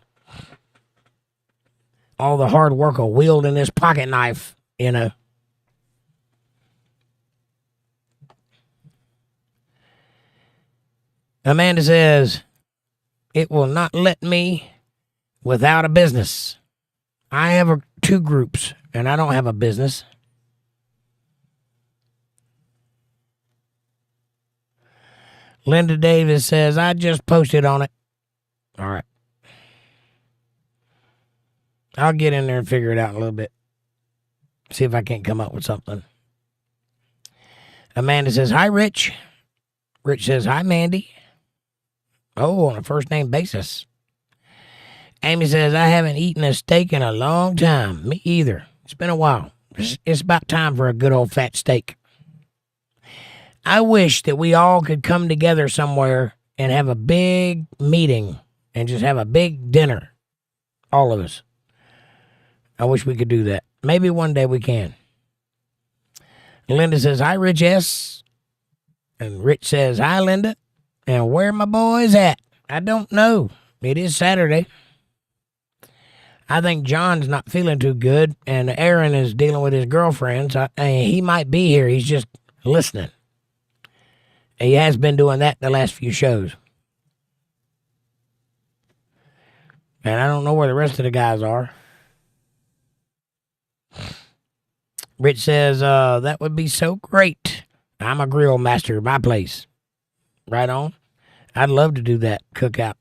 All the hard work of wielding this pocket knife, you know. Amanda says, it will not let me without a business. I have 2 groups, and I don't have a business. Linda Davis says, I just posted on it. All right. I'll get in there and figure it out in a little bit. See if I can't come up with something. Amanda says, hi, Rich. Rich says, hi, Mandy. Oh, on a first name basis. Amy says, I haven't eaten a steak in a long time. Me either. It's been a while. It's about time for a good old fat steak. I wish that we all could come together somewhere and have a big meeting and just have a big dinner. All of us. I wish we could do that. Maybe one day we can. Linda says, hi, Rich S. And Rich says, hi, Linda. And where my boys at? I don't know. It is Saturday. I think John's not feeling too good, and Aaron is dealing with his girlfriend. So he might be here. He's just listening. He has been doing that the last few shows. And I don't know where the rest of the guys are. Rich says, that would be so great. I'm a grill master at my place. Right on. I'd love to do that cookout.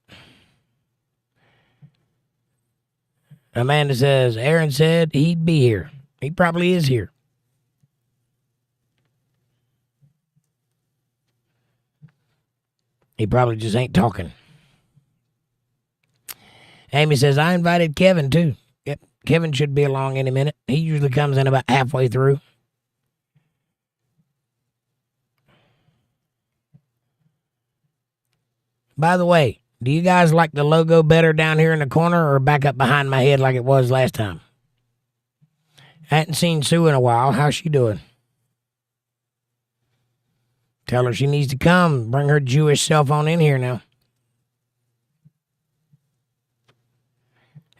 Amanda says, Aaron said he'd be here. He probably is here. He probably just ain't talking. Amy says, I invited Kevin too. Yep, Kevin should be along any minute. He usually comes in about halfway through. By the way, do you guys like the logo better down here in the corner or back up behind my head like it was last time? I hadn't seen Sue in a while. How's she doing? Tell her she needs to come. Bring her Jewish self on in here now.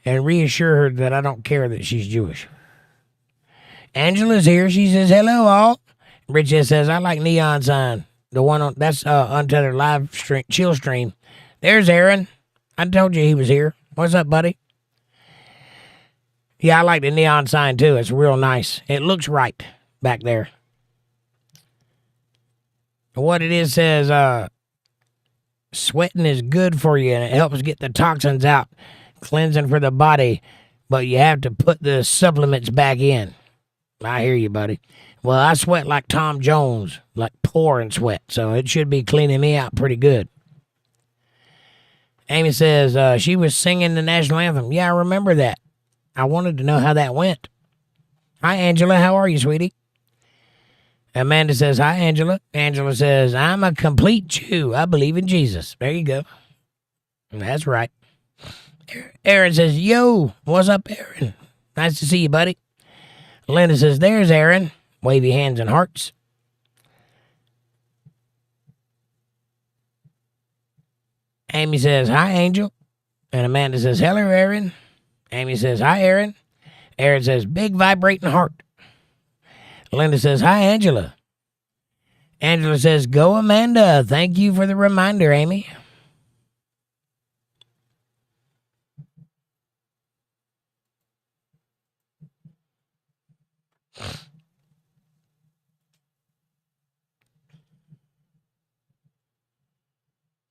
And reassure her that I don't care that she's Jewish. Angela's here. She says, hello, all. Rich says, I like Neon Sign. The one on, that's Untethered Live stream, chill stream. There's Aaron. I told you he was here. What's up, buddy? Yeah, I like the neon sign, too. It's real nice. It looks right back there. What it is says, sweating is good for you, and it helps get the toxins out. Cleansing for the body, but you have to put the supplements back in. I hear you, buddy. Well, I sweat like Tom Jones, like pouring sweat, so it should be cleaning me out pretty good. Amy says, she was singing the national anthem. Yeah, I remember that. I wanted to know how that went. Hi, Angela. How are you, sweetie? Amanda says, hi, Angela. Angela says, I'm a complete Jew. I believe in Jesus. There you go. That's right. Aaron says, yo, what's up, Aaron? Nice to see you, buddy. Linda says, there's Aaron. Wavy hands and hearts. Amy says, hi, Angel. And Amanda says, hello, Aaron. Amy says, hi, Aaron. Aaron says, big vibrating heart. Linda says, hi, Angela. Angela says, go, Amanda. Thank you for the reminder, Amy.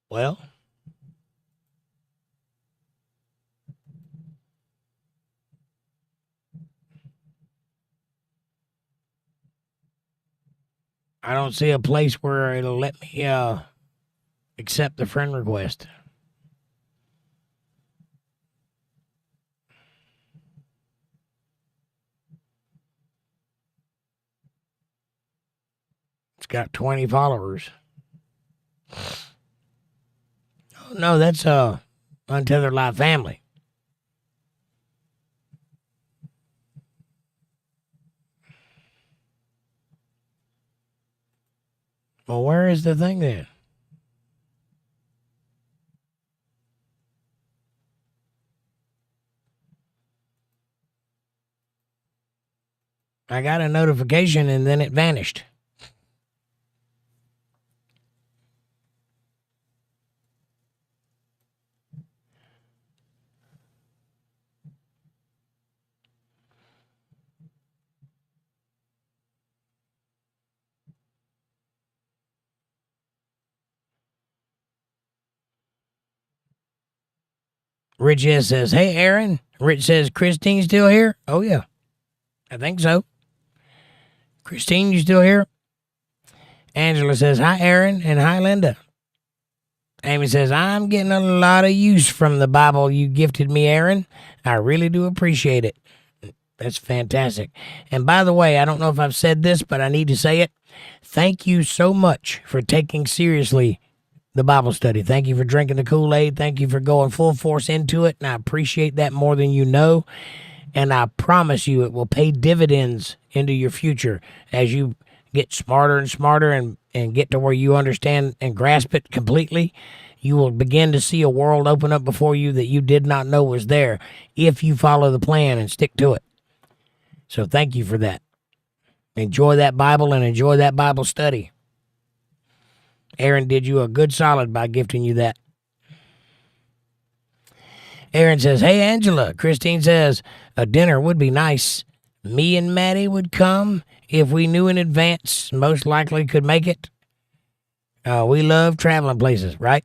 Well, I don't see a place where it'll let me accept the friend request. It's got 20 followers. Oh, no, that's Untethered Live family. Well, where is the thing then? I got a notification and then it vanished. Rich S says, hey, Aaron. Rich says, Christine still here? Oh, yeah. I think so. Christine, you still here? Angela says, hi, Aaron, and hi, Linda. Amy says, I'm getting a lot of use from the Bible you gifted me, Aaron. I really do appreciate it. That's fantastic. And by the way, I don't know if I've said this, but I need to say it. Thank you so much for taking seriously the Bible study. Thank you for drinking the Kool-Aid. Thank you for going full force into it. And I appreciate that more than you know. And I promise you it will pay dividends into your future as you get smarter and smarter and get to where you understand and grasp it completely. You will begin to see a world open up before you that you did not know was there if you follow the plan and stick to it. So thank you for that. Enjoy that Bible and enjoy that Bible study. Aaron did you a good solid by gifting you that. Aaron says, hey, Angela. Christine says, a dinner would be nice. Me and Maddie would come if we knew in advance, most likely could make it. We love traveling places, right?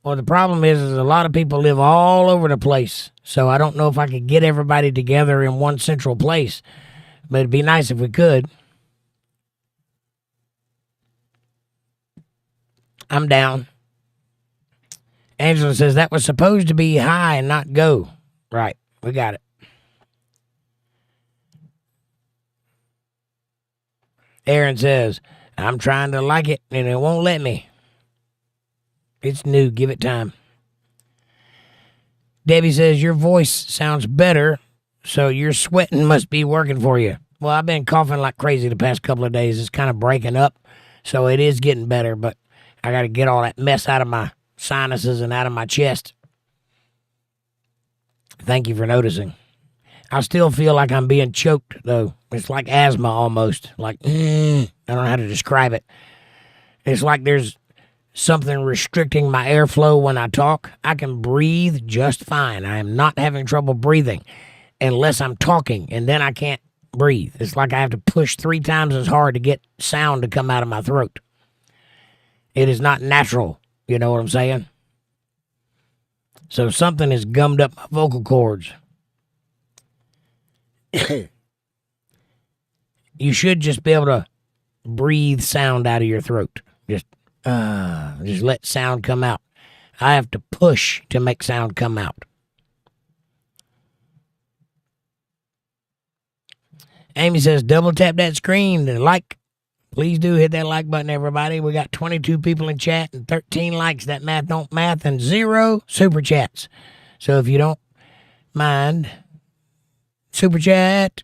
Well, the problem is a lot of people live all over the place. So I don't know if I could get everybody together in one central place. But it'd be nice if we could. I'm down. Angela says that was supposed to be high and not go. Right. We got it. Aaron says, I'm trying to like it and it won't let me. It's new. Give it time. Debbie says your voice sounds better, so your sweating must be working for you. Well, I've been coughing like crazy the past couple of days. It's kind of breaking up, so it is getting better, but I got to get all that mess out of my sinuses and out of my chest. Thank you for noticing. I still feel like I'm being choked, though. It's like asthma almost. Like, I don't know how to describe it. It's like there's something restricting my airflow when I talk. I can breathe just fine. I am not having trouble breathing unless I'm talking, and then I can't breathe. It's like I have to push 3 times as hard to get sound to come out of my throat. It is not natural. You know what I'm saying? So something has gummed up my vocal cords. You should just be able to breathe sound out of your throat. Just let sound come out. I have to push to make sound come out. Amy says, double tap that screen to like. Please do hit that like button, everybody. We got 22 people in chat and 13 likes. That math don't math, and 0 super chats. So if you don't mind, super chat.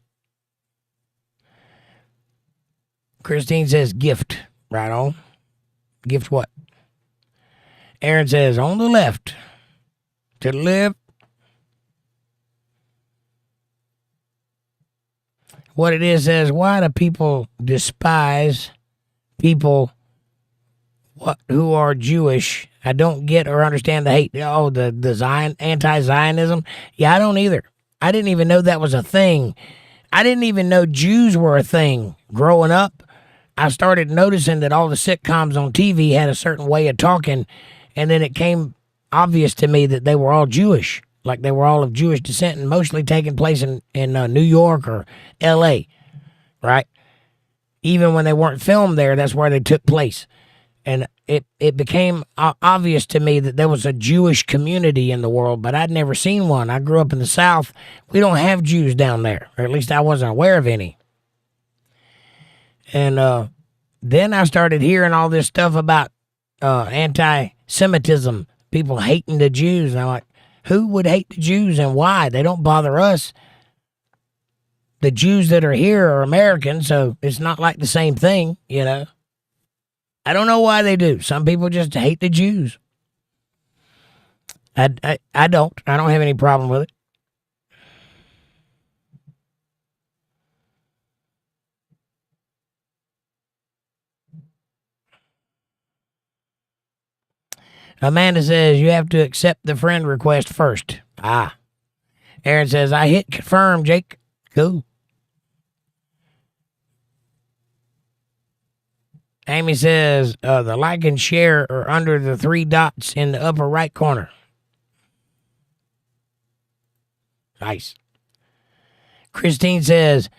Christine says gift. Right on. Gift what? Aaron says on the left. To the left. What it is says, why do people despise people who are Jewish? I don't get or understand the hate. Oh, the anti-Zionism? Yeah, I don't either. I didn't even know that was a thing. I didn't even know Jews were a thing. Growing up, I started noticing that all the sitcoms on TV had a certain way of talking, and then it came obvious to me that they were all Jewish. Like they were all of Jewish descent and mostly taking place in New York or L.A., right? Even when they weren't filmed there, that's where they took place. And it became obvious to me that there was a Jewish community in the world, but I'd never seen one. I grew up in the South. We don't have Jews down there, or at least I wasn't aware of any. And then I started hearing all this stuff about anti-Semitism, people hating the Jews. And I'm like, who would hate the Jews and why? They don't bother us. The Jews that are here are American, so it's not like the same thing, you know. I don't know why they do. Some people just hate the Jews. I don't. I don't have any problem with it. Amanda says you have to accept the friend request first. Ah. Aaron says, I hit confirm, Jake. Cool. Amy says, the like and share are under the 3 dots in the upper right corner. Nice. Christine says,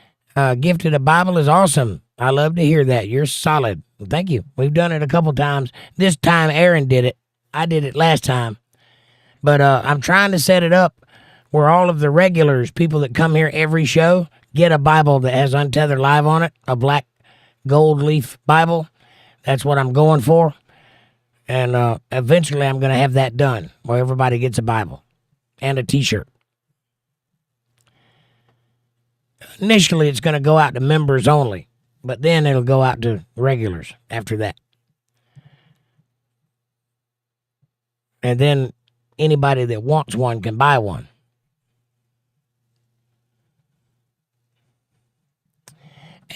gifted a Bible is awesome. I love to hear that. You're solid. Thank you. We've done it a couple times. This time Aaron did it. I did it last time. But I'm trying to set it up where all of the regulars, people that come here every show, get a Bible that has Untethered Live on it, a black gold leaf Bible. That's what I'm going for. And eventually I'm going to have that done where everybody gets a Bible and a t-shirt. Initially, it's going to go out to members only, but then it'll go out to regulars after that. And then anybody that wants one can buy one.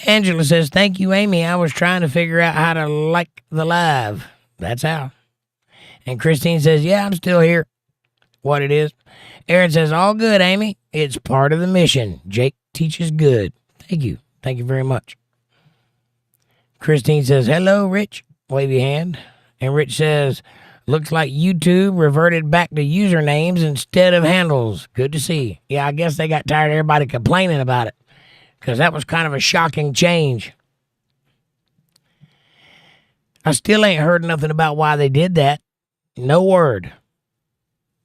Angela says, thank you, Amy. I was trying to figure out how to like the live. That's how. And Christine says, yeah, I'm still here. What it is. Aaron says, all good, Amy. It's part of the mission. Jake teaches good. Thank you. Thank you very much. Christine says, hello, Rich. Wave your hand. And Rich says, looks like YouTube reverted back to usernames instead of handles. Good to see. Yeah, I guess they got tired of everybody complaining about it, because that was kind of a shocking change. I still ain't heard nothing about why they did that. No word.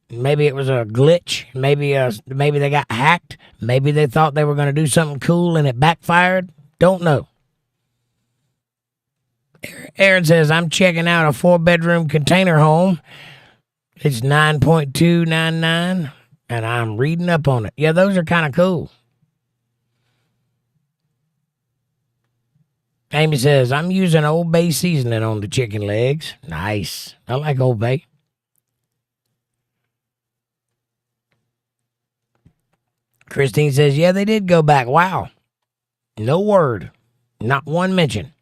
Maybe it was a glitch. Maybe they got hacked. Maybe they thought they were going to do something cool and it backfired. Don't know. Aaron says, I'm checking out a 4-bedroom container home. It's 9.299, and I'm reading up on it. Yeah, those are kind of cool. Amy says, I'm using Old Bay seasoning on the chicken legs. Nice. I like Old Bay. Christine says, yeah, they did go back. Wow. No word. Not one mention.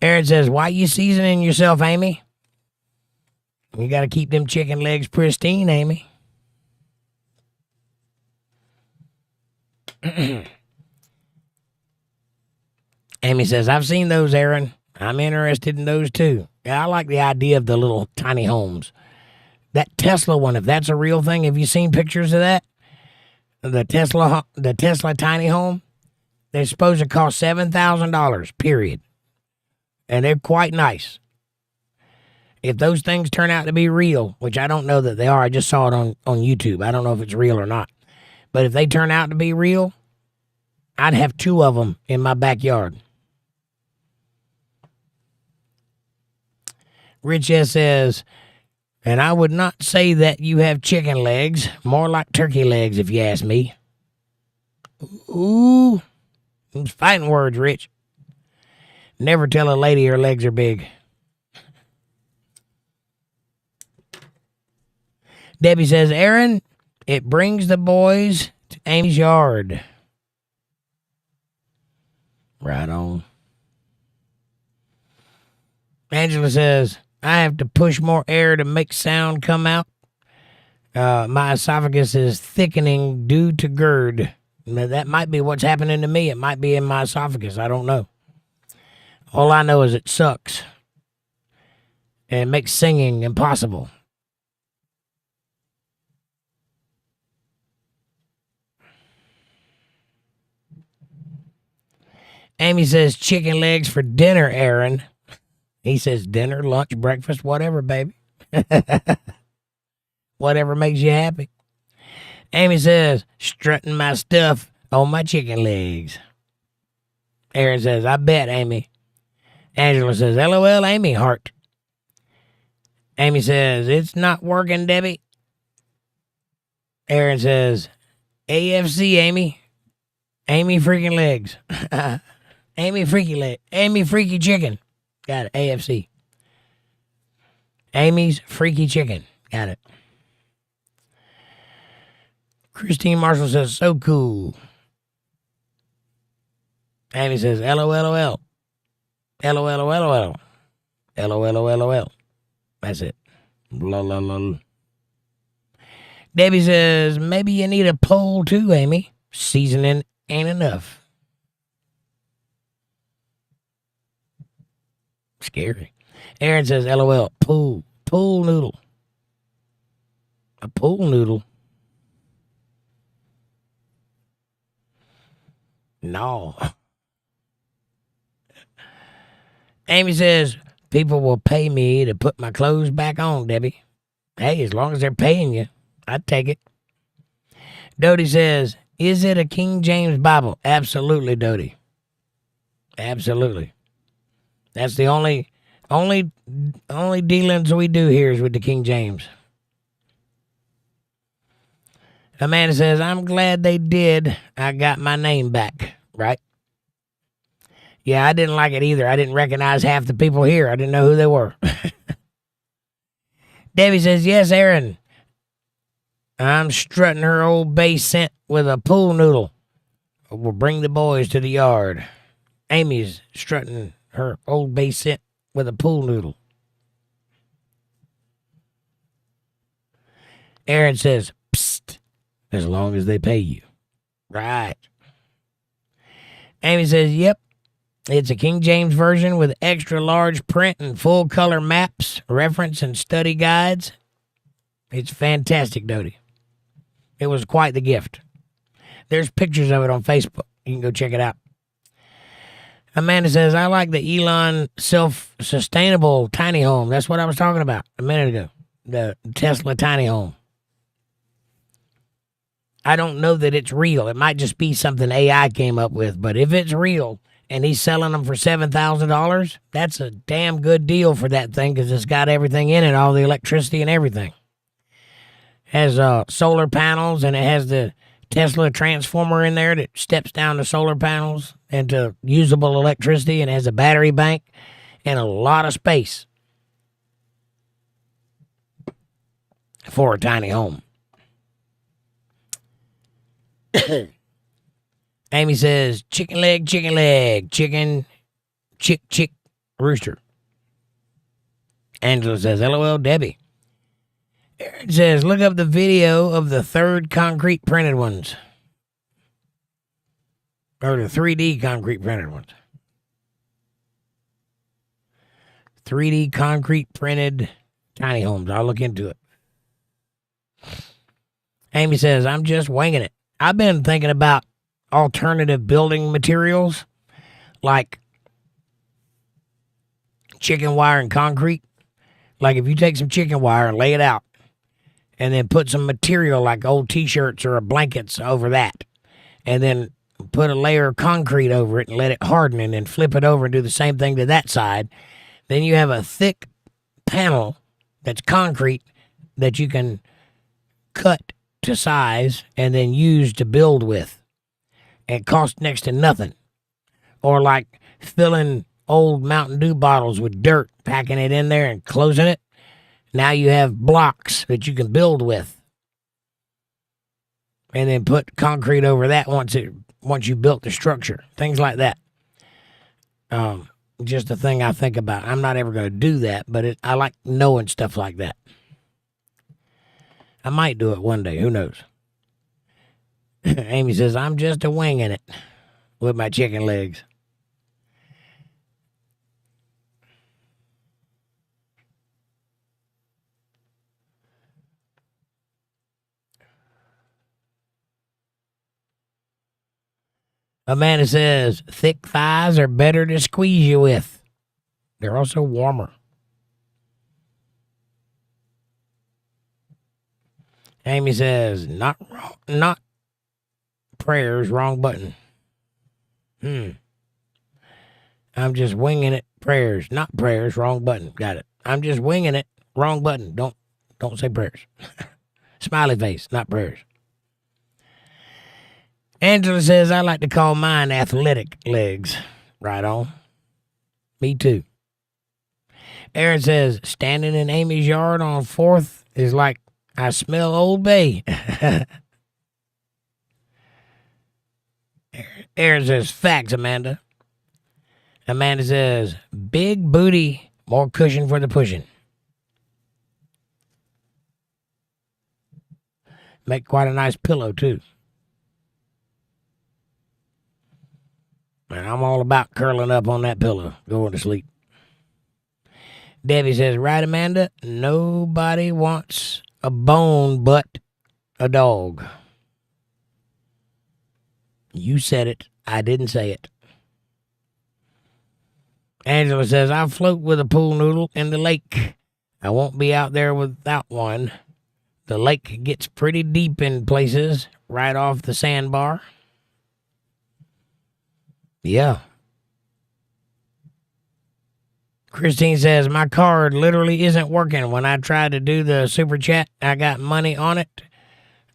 Aaron says, why you seasoning yourself, Amy? You got to keep them chicken legs pristine, Amy. Amy says, I've seen those, Aaron. I'm interested in those too. Yeah, I like the idea of the little tiny homes. That Tesla one, if that's a real thing, have you seen pictures of that? The Tesla tiny home? They're supposed to cost $7,000, period. And they're quite nice. If those things turn out to be real, which I don't know that they are, I just saw it on YouTube. I don't know if it's real or not. But if they turn out to be real, I'd have 2 of them in my backyard. Rich S says, and I would not say that you have chicken legs, more like turkey legs if you ask me. Ooh, those fighting words, Rich. Never tell a lady her legs are big. Debbie says, Aaron, it brings the boys to Amy's yard. Right on. Angela says, I have to push more air to make sound come out. My esophagus is thickening due to GERD. Now, that might be what's happening to me. It might be in my esophagus. I don't know. All I know is it sucks. And it makes singing impossible. Amy says, chicken legs for dinner, Aaron. He says, dinner, lunch, breakfast, whatever, baby. Whatever makes you happy. Amy says, strutting my stuff on my chicken legs. Aaron says, I bet, Amy. Angela says, LOL, Amy, heart. Amy says, it's not working, Debbie. Aaron says, AFC, Amy. Amy freaking legs. Amy freaky leg. Amy freaky chicken. Got it. AFC. Amy's freaky chicken. Got it. Christine Marshall says, so cool. Amy says, LOLOL. LOLOLOL. LOLOLOL. That's it. Blah, blah, blah. Debbie says, maybe you need a pole too, Amy. Seasoning ain't enough. Scary. Aaron says, LOL, pool noodle. A pool noodle? No. Amy says, people will pay me to put my clothes back on, Debbie. Hey, as long as they're paying you, I'd take it. Dodie says, is it a King James Bible? Absolutely, Dodie. Absolutely. That's the only dealings we do here is with the King James. Amanda says, I'm glad they did. I got my name back, right? Yeah, I didn't like it either. I didn't recognize half the people here. I didn't know who they were. Debbie says, yes, Aaron. I'm strutting her old bass scent with a pool noodle. We'll bring the boys to the yard. Amy's strutting her old bass scent with a pool noodle. Aaron says, psst, as long as they pay you. Right. Amy says, yep, it's a King James version with extra large print and full color maps, reference, and study guides. It's fantastic, Dodie. It was quite the gift. There's pictures of it on Facebook. You can go check it out. Amanda says, I like the Elon self-sustainable tiny home. That's what I was talking about a minute ago. The Tesla tiny home. I don't know that it's real. It might just be something AI came up with. But if it's real and he's selling them for $7,000, that's a damn good deal for that thing because it's got everything in it, all the electricity and everything. Has solar panels, and it has the Tesla transformer in there that steps down the solar panels into usable electricity, and has a battery bank and a lot of space for a tiny home. Amy says, chicken leg, chicken, chick, rooster. Angela says, LOL, Debbie. Aaron says, look up the video of the third concrete printed ones. Or the 3D concrete printed ones. 3D concrete printed tiny homes. I'll look into it. Amy says, I'm just winging it. I've been thinking about alternative building materials like chicken wire and concrete. Like if you take some chicken wire and lay it out, and then put some material like old T-shirts or blankets over that. And then put a layer of concrete over it and let it harden and then flip it over and do the same thing to that side. Then you have a thick panel that's concrete that you can cut to size and then use to build with. It costs next to nothing. Or like filling old Mountain Dew bottles with dirt, packing it in there and closing it. Now you have blocks that you can build with. And then put concrete over that once you built the structure. Things like that. Just a thing I think about. I'm not ever going to do that, but I like knowing stuff like that. I might do it one day. Who knows? Amy says, I'm just a winging it with my chicken legs. Amanda says, thick thighs are better to squeeze you with. They're also warmer. Amy says, not prayers, wrong button. I'm just winging it. Prayers, not prayers, wrong button. Got it. I'm just winging it. Wrong button. Don't say prayers. Smiley face, not prayers. Angela says, I like to call mine athletic legs. Right on. Me too. Aaron says, standing in Amy's yard on 4th is like I smell Old Bay. Aaron says, facts, Amanda. Amanda says, big booty, more cushion for the pushing. Make quite a nice pillow, too. And I'm all about curling up on that pillow, going to sleep. Debbie says, right, Amanda? Nobody wants a bone but a dog. You said it. I didn't say it. Angela says, I float with a pool noodle in the lake. I won't be out there without one. The lake gets pretty deep in places, right off the sandbar. Yeah. Christine says, my card literally isn't working. When I tried to do the super chat, I got money on it.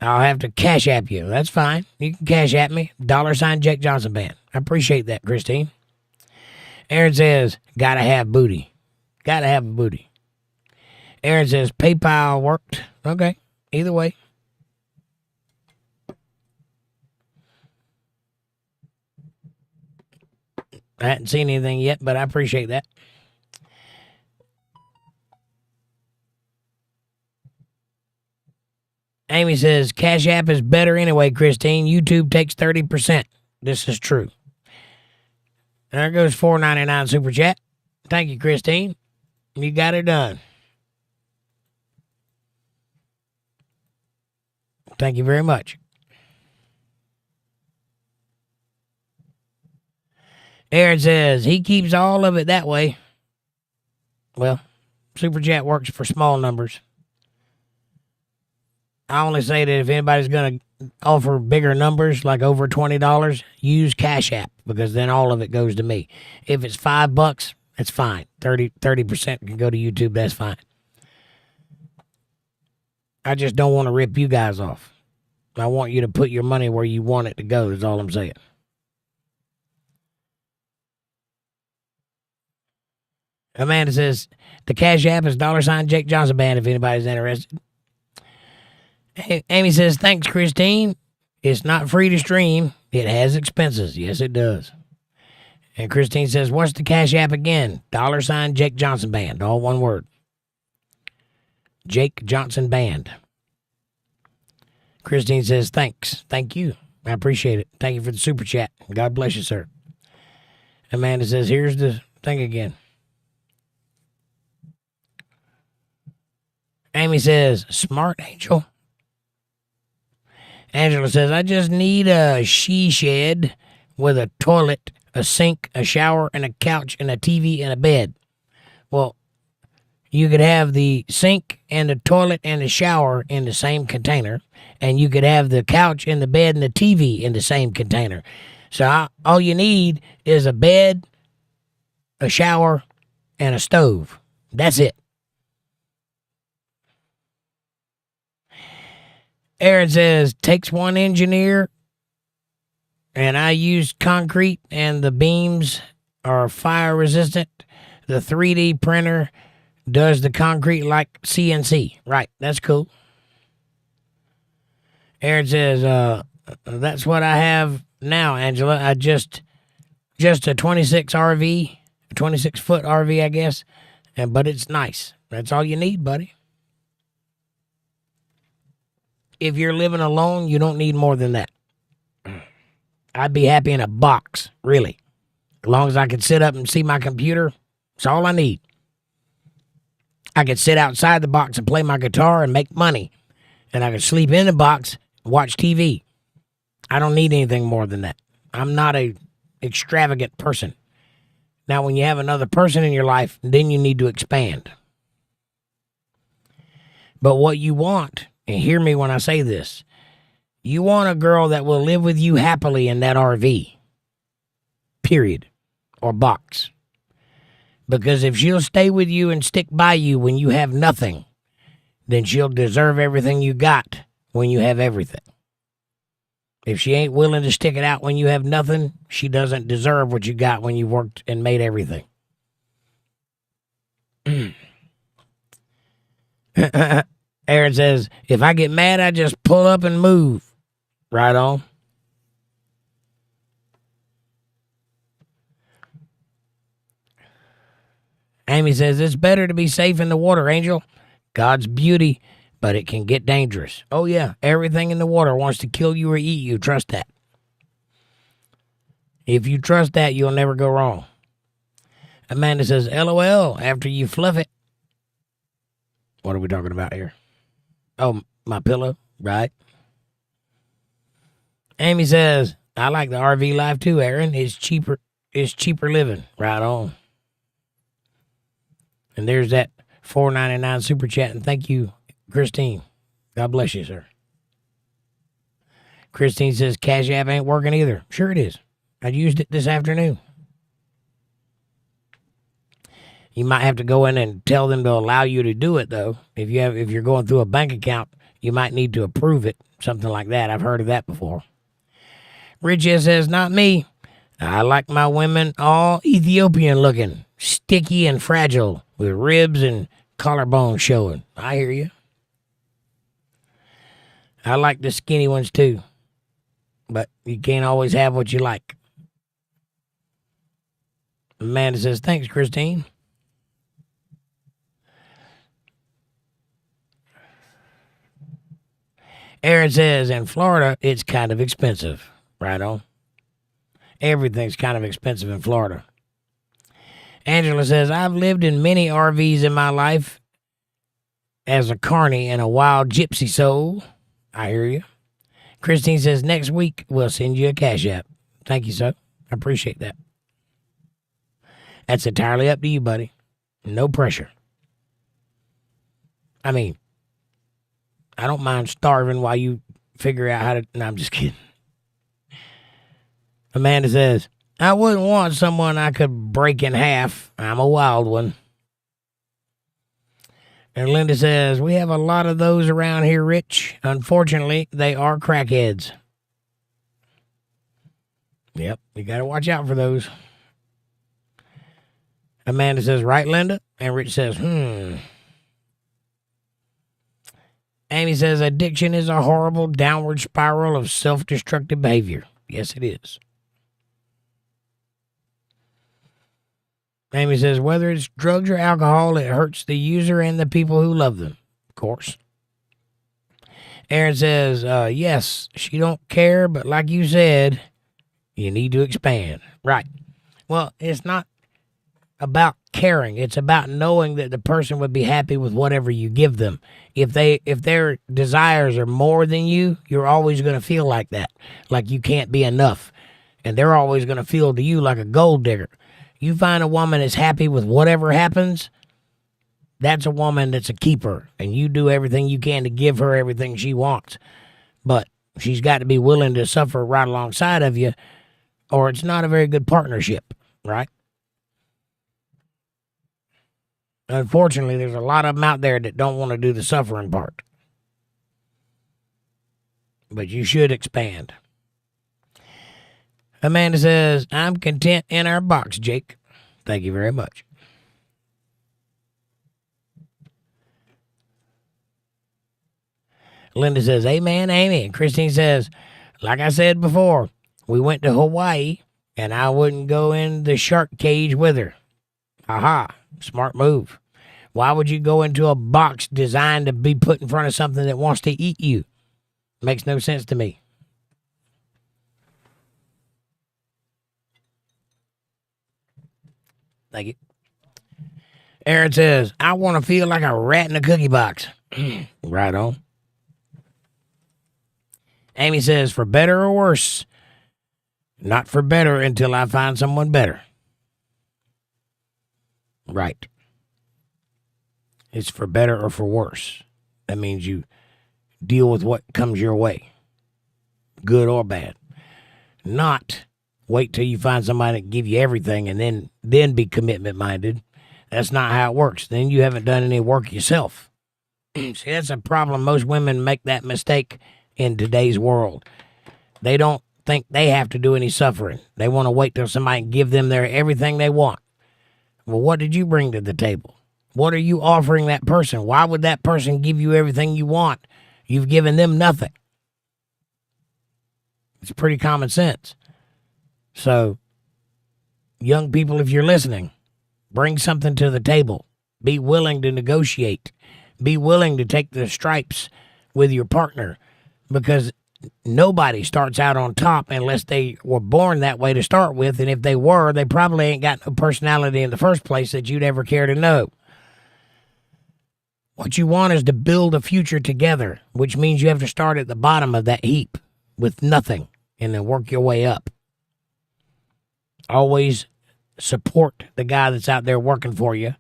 I'll have to cash app you. That's fine. You can cash app me. $sign Jake Johnson Band. I appreciate that, Christine. Aaron says, gotta have booty. Gotta have a booty. Aaron says, PayPal worked. Okay. Either way. I hadn't seen anything yet, but I appreciate that. Amy says, Cash App is better anyway, Christine. YouTube takes 30%. This is true. There goes $4.99 super chat. Thank you, Christine. You got it done. Thank you very much. Aaron says, he keeps all of it that way. Well, super chat works for small numbers. I only say that if anybody's going to offer bigger numbers, like over $20, use Cash App, because then all of it goes to me. If it's $5, it's fine. 30% can go to YouTube, that's fine. I just don't want to rip you guys off. I want you to put your money where you want it to go, is all I'm saying. Amanda says, the Cash App is $sign Jake Johnson Band if anybody's interested. Amy says, thanks, Christine. It's not free to stream. It has expenses. Yes, it does. And Christine says, what's the Cash App again? $sign Jake Johnson Band. All one word. Jake Johnson Band. Christine says, thanks. Thank you. I appreciate it. Thank you for the super chat. God bless you, sir. Amanda says, here's the thing again. Amy says, smart angel. Angela says, I just need a she shed with a toilet, a sink, a shower, and a couch, and a TV, and a bed. Well, you could have the sink and the toilet and the shower in the same container, and you could have the couch and the bed and the TV in the same container. So all you need is a bed, a shower, and a stove. That's it. Aaron says, takes one engineer, and I use concrete, and the beams are fire resistant. The 3D printer does the concrete like CNC. Right, that's cool. Aaron says, that's what I have now, Angela. I just a 26 RV, a 26-foot RV, I guess, but it's nice. That's all you need, buddy. If you're living alone, you don't need more than that. I'd be happy in a box, really. As long as I could sit up and see my computer, that's all I need. I could sit outside the box and play my guitar and make money. And I could sleep in the box and watch TV. I don't need anything more than that. I'm not a extravagant person. Now, when you have another person in your life, then you need to expand. But what you want, and hear me when I say this, you want a girl that will live with you happily in that RV, period, or box. Because if she'll stay with you and stick by you when you have nothing, then she'll deserve everything you got when you have everything. If she ain't willing to stick it out when you have nothing, she doesn't deserve what you got when you worked and made everything. Aaron says, if I get mad, I just pull up and move. Right on. Amy says, it's better to be safe in the water, Angel. God's beauty, but it can get dangerous. Oh, yeah. Everything in the water wants to kill you or eat you. Trust that. If you trust that, you'll never go wrong. Amanda says, LOL, after you fluff it. What are we talking about here? Oh, my pillow, right? Amy says, I like the RV life too, Aaron. It's cheaper living. Right on. And there's that $4.99 super chat, and thank you, Christine. God bless you, sir. Christine says CashApp ain't working either. Sure it is. I used it this afternoon. You might have to go in and tell them to allow you to do it, though. If you're going through a bank account, you might need to approve it. Something like that. I've heard of that before. Rich says, not me. I like my women all Ethiopian looking, sticky and fragile, with ribs and collarbone showing. I hear you. I like the skinny ones too. But you can't always have what you like. Amanda says, thanks, Christine. Aaron says, in Florida, it's kind of expensive. Right on. Everything's kind of expensive in Florida. Angela says, I've lived in many RVs in my life as a carny and a wild gypsy soul. I hear you. Christine says, next week we'll send you a cash app. Thank you, sir. I appreciate that. That's entirely up to you, buddy. No pressure. I mean, I don't mind starving while you figure out how to... No, I'm just kidding. Amanda says, I wouldn't want someone I could break in half. I'm a wild one. And Linda says, we have a lot of those around here, Rich. Unfortunately, they are crackheads. Yep, you got to watch out for those. Amanda says, right, Linda? And Rich says, Amy says, addiction is a horrible downward spiral of self-destructive behavior. Yes, it is. Amy says, whether it's drugs or alcohol, it hurts the user and the people who love them. Of course. Aaron says, yes, she don't care, but like you said, you need to expand. Right. Well, it's not about caring. It's about knowing that the person would be happy with whatever you give them. If their desires are more than you, you're always going to feel like that, like you can't be enough. And they're always going to feel to you like a gold digger. You find a woman that's happy with whatever happens, that's a woman that's a keeper, and you do everything you can to give her everything she wants. But she's got to be willing to suffer right alongside of you, or it's not a very good partnership, right? Unfortunately, there's a lot of them out there that don't want to do the suffering part. But you should expand. Amanda says, I'm content in our box, Jake. Thank you very much. Linda says, amen, Amy. Christine says, like I said before, we went to Hawaii, and I wouldn't go in the shark cage with her. Aha, smart move. Why would you go into a box designed to be put in front of something that wants to eat you? Makes no sense to me. Thank you. Aaron says, I want to feel like a rat in a cookie box. Right on. Amy says, for better or worse. Not for better until I find someone better. Right. It's for better or for worse. That means you deal with what comes your way. Good or bad. Not wait till you find somebody that give you everything and then be commitment minded. That's not how it works. Then you haven't done any work yourself. See, that's a problem. Most women make that mistake in today's world. They don't think they have to do any suffering. They want to wait till somebody give them their everything they want. Well, what did you bring to the table? What are you offering that person? Why would that person give you everything you want? You've given them nothing. It's pretty common sense. So, young people, if you're listening, bring something to the table. Be willing to negotiate. Be willing to take the stripes with your partner, because nobody starts out on top unless they were born that way to start with. And if they were, they probably ain't got no personality in the first place that you'd ever care to know. What you want is to build a future together, which means you have to start at the bottom of that heap with nothing. and then work your way up. Always support the guy that's out there working for you.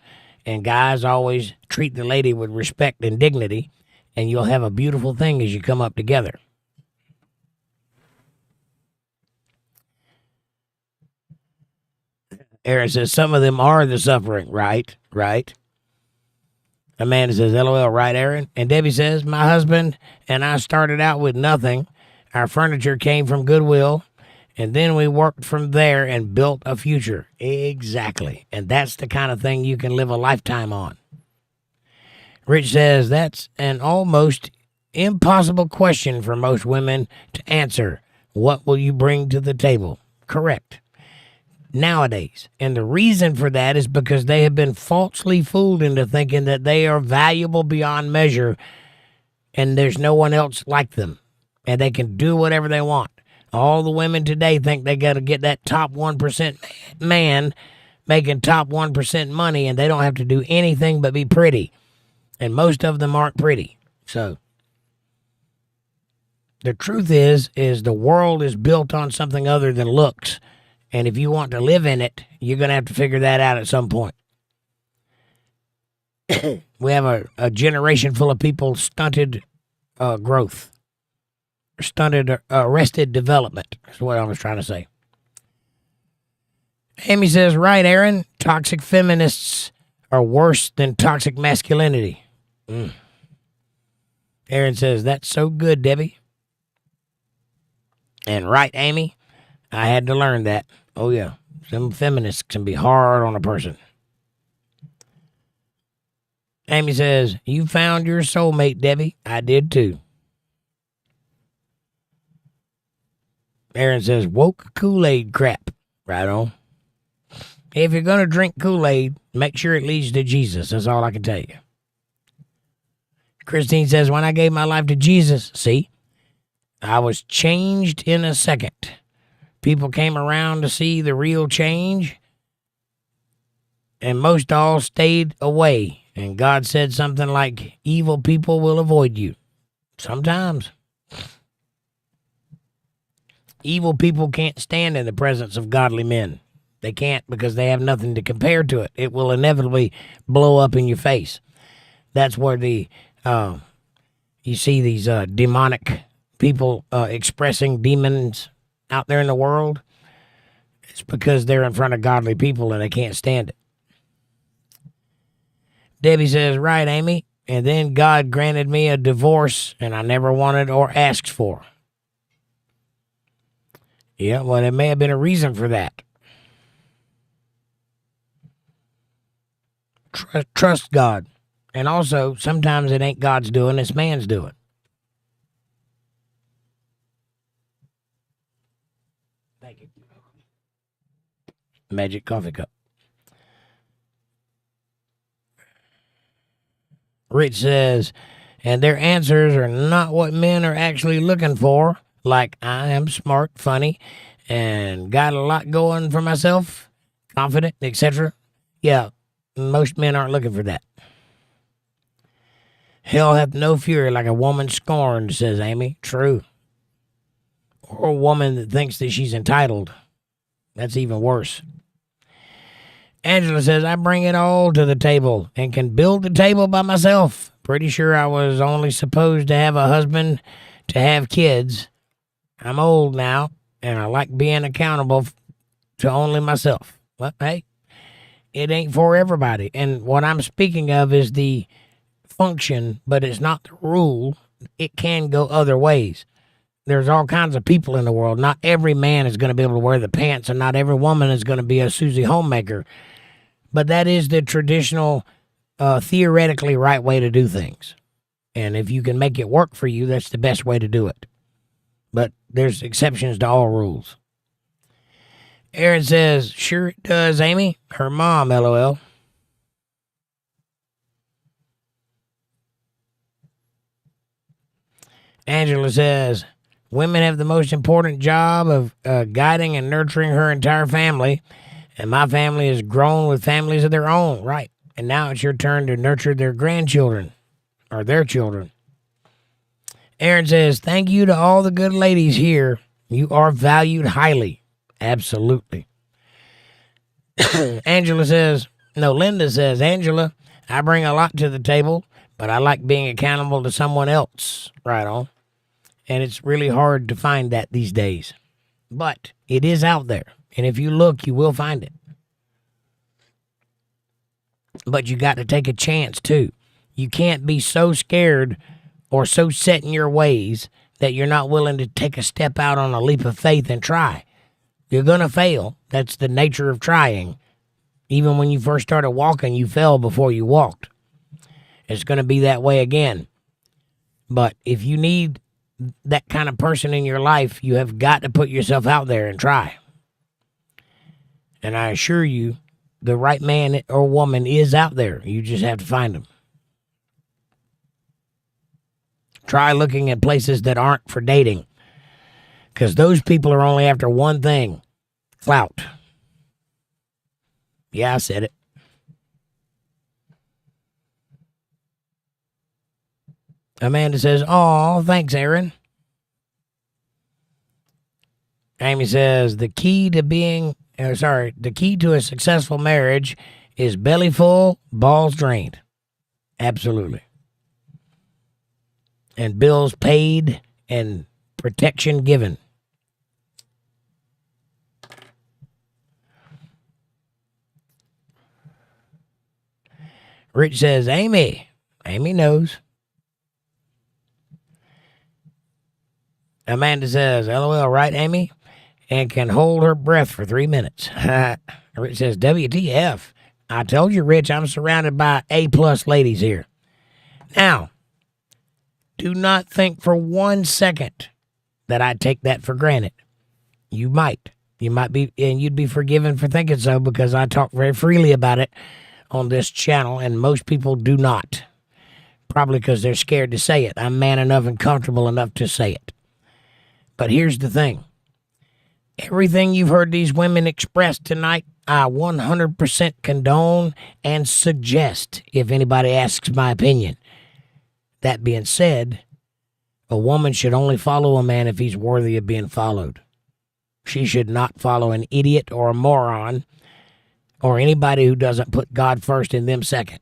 And guys, always treat the lady with respect and dignity, and you'll have a beautiful thing as you come up together. Aaron says, some of them are the suffering. Right. Amanda says, LOL, right, Aaron? And Debbie says, my husband and I started out with nothing. Our furniture came from Goodwill, and then we worked from there and built a future. Exactly. And that's the kind of thing you can live a lifetime on. Rich says, that's an almost impossible question for most women to answer. What will you bring to the table? Correct. Nowadays. And the reason for that is because they have been falsely fooled into thinking that they are valuable beyond measure and there's no one else like them and they can do whatever they want. All the women today think they got to get that top 1% man making top 1% money and they don't have to do anything but be pretty. And most of them aren't pretty. So the truth is the world is built on something other than looks. And if you want to live in it, you're going to have to figure that out at some point. We have a generation full of people stunted growth. Stunted, arrested development is what I was trying to say. Amy says, right, Aaron, toxic feminists are worse than toxic masculinity. Aaron says, that's so good, Debbie. And right, Amy, I had to learn that. Oh, yeah. Some feminists can be hard on a person. Amy says, you found your soulmate, Debbie. I did too. Aaron says, woke Kool-Aid crap. Right on. If you're going to drink Kool-Aid, make sure it leads to Jesus. That's all I can tell you. Christine says, when I gave my life to Jesus, see, I was changed in a second. People came around to see the real change, and most all stayed away. And God said something like, evil people will avoid you. Sometimes. Evil people can't stand in the presence of godly men. They can't because they have nothing to compare to it. It will inevitably blow up in your face. That's where you see these demonic people expressing demons out there in the world. It's because they're in front of godly people and they can't stand it. Debbie says, right, Amy. And then God granted me a divorce and I never wanted or asked for. Yeah, well, there may have been a reason for that. Trust God. And also, sometimes it ain't God's doing, it's man's doing. Thank you. Magic coffee cup. Rich says, and their answers are not what men are actually looking for. Like, I am smart, funny, and got a lot going for myself, confident, etc. Yeah, most men aren't looking for that. Hell hath no fury like a woman scorned, says Amy. True. Or a woman that thinks that she's entitled. That's even worse. Angela says, I bring it all to the table and can build the table by myself. Pretty sure I was only supposed to have a husband to have kids. I'm old now, and I like being accountable to only myself. Well, hey, it ain't for everybody. And what I'm speaking of is the function, but it's not the rule. It can go other ways. There's all kinds of people in the world. Not every man is going to be able to wear the pants, and not every woman is going to be a Susie Homemaker. But that is the traditional, theoretically right way to do things. And if you can make it work for you, that's the best way to do it. But there's exceptions to all rules. Aaron says, sure it does, Amy. Her mom, LOL. Angela says, women have the most important job of guiding and nurturing her entire family. And my family has grown with families of their own, right? And now it's your turn to nurture their grandchildren or their children. Aaron says, thank you to all the good ladies here. You are valued highly. Absolutely. Linda says, Angela, I bring a lot to the table, but I like being accountable to someone else. Right on. And it's really hard to find that these days. But it is out there. And if you look, you will find it. But you got to take a chance, too. You can't be so scared or so set in your ways that you're not willing to take a step out on a leap of faith and try. You're going to fail. That's the nature of trying. Even when you first started walking, you fell before you walked. It's going to be that way again. But if you need that kind of person in your life, you have got to put yourself out there and try. And I assure you, the right man or woman is out there. You just have to find them. Try looking at places that aren't for dating. Because those people are only after one thing. Clout. Yeah, I said it. Amanda says, "Aw, thanks, Aaron." Amy says, the key to a successful marriage is belly full, balls drained. Absolutely. And bills paid and protection given. Rich says, Amy knows. Amanda says, LOL, right, Amy? And can hold her breath for 3 minutes. Rich says, WTF. I told you, Rich, I'm surrounded by A-plus ladies here. Now, do not think for 1 second that I take that for granted. You might. You might be, and you'd be forgiven for thinking so because I talk very freely about it on this channel, and most people do not. Probably because they're scared to say it. I'm man enough and comfortable enough to say it. But here's the thing. Everything you've heard these women express tonight, I 100% condone and suggest if anybody asks my opinion. That being said, a woman should only follow a man if he's worthy of being followed. She should not follow an idiot or a moron or anybody who doesn't put God first and them second.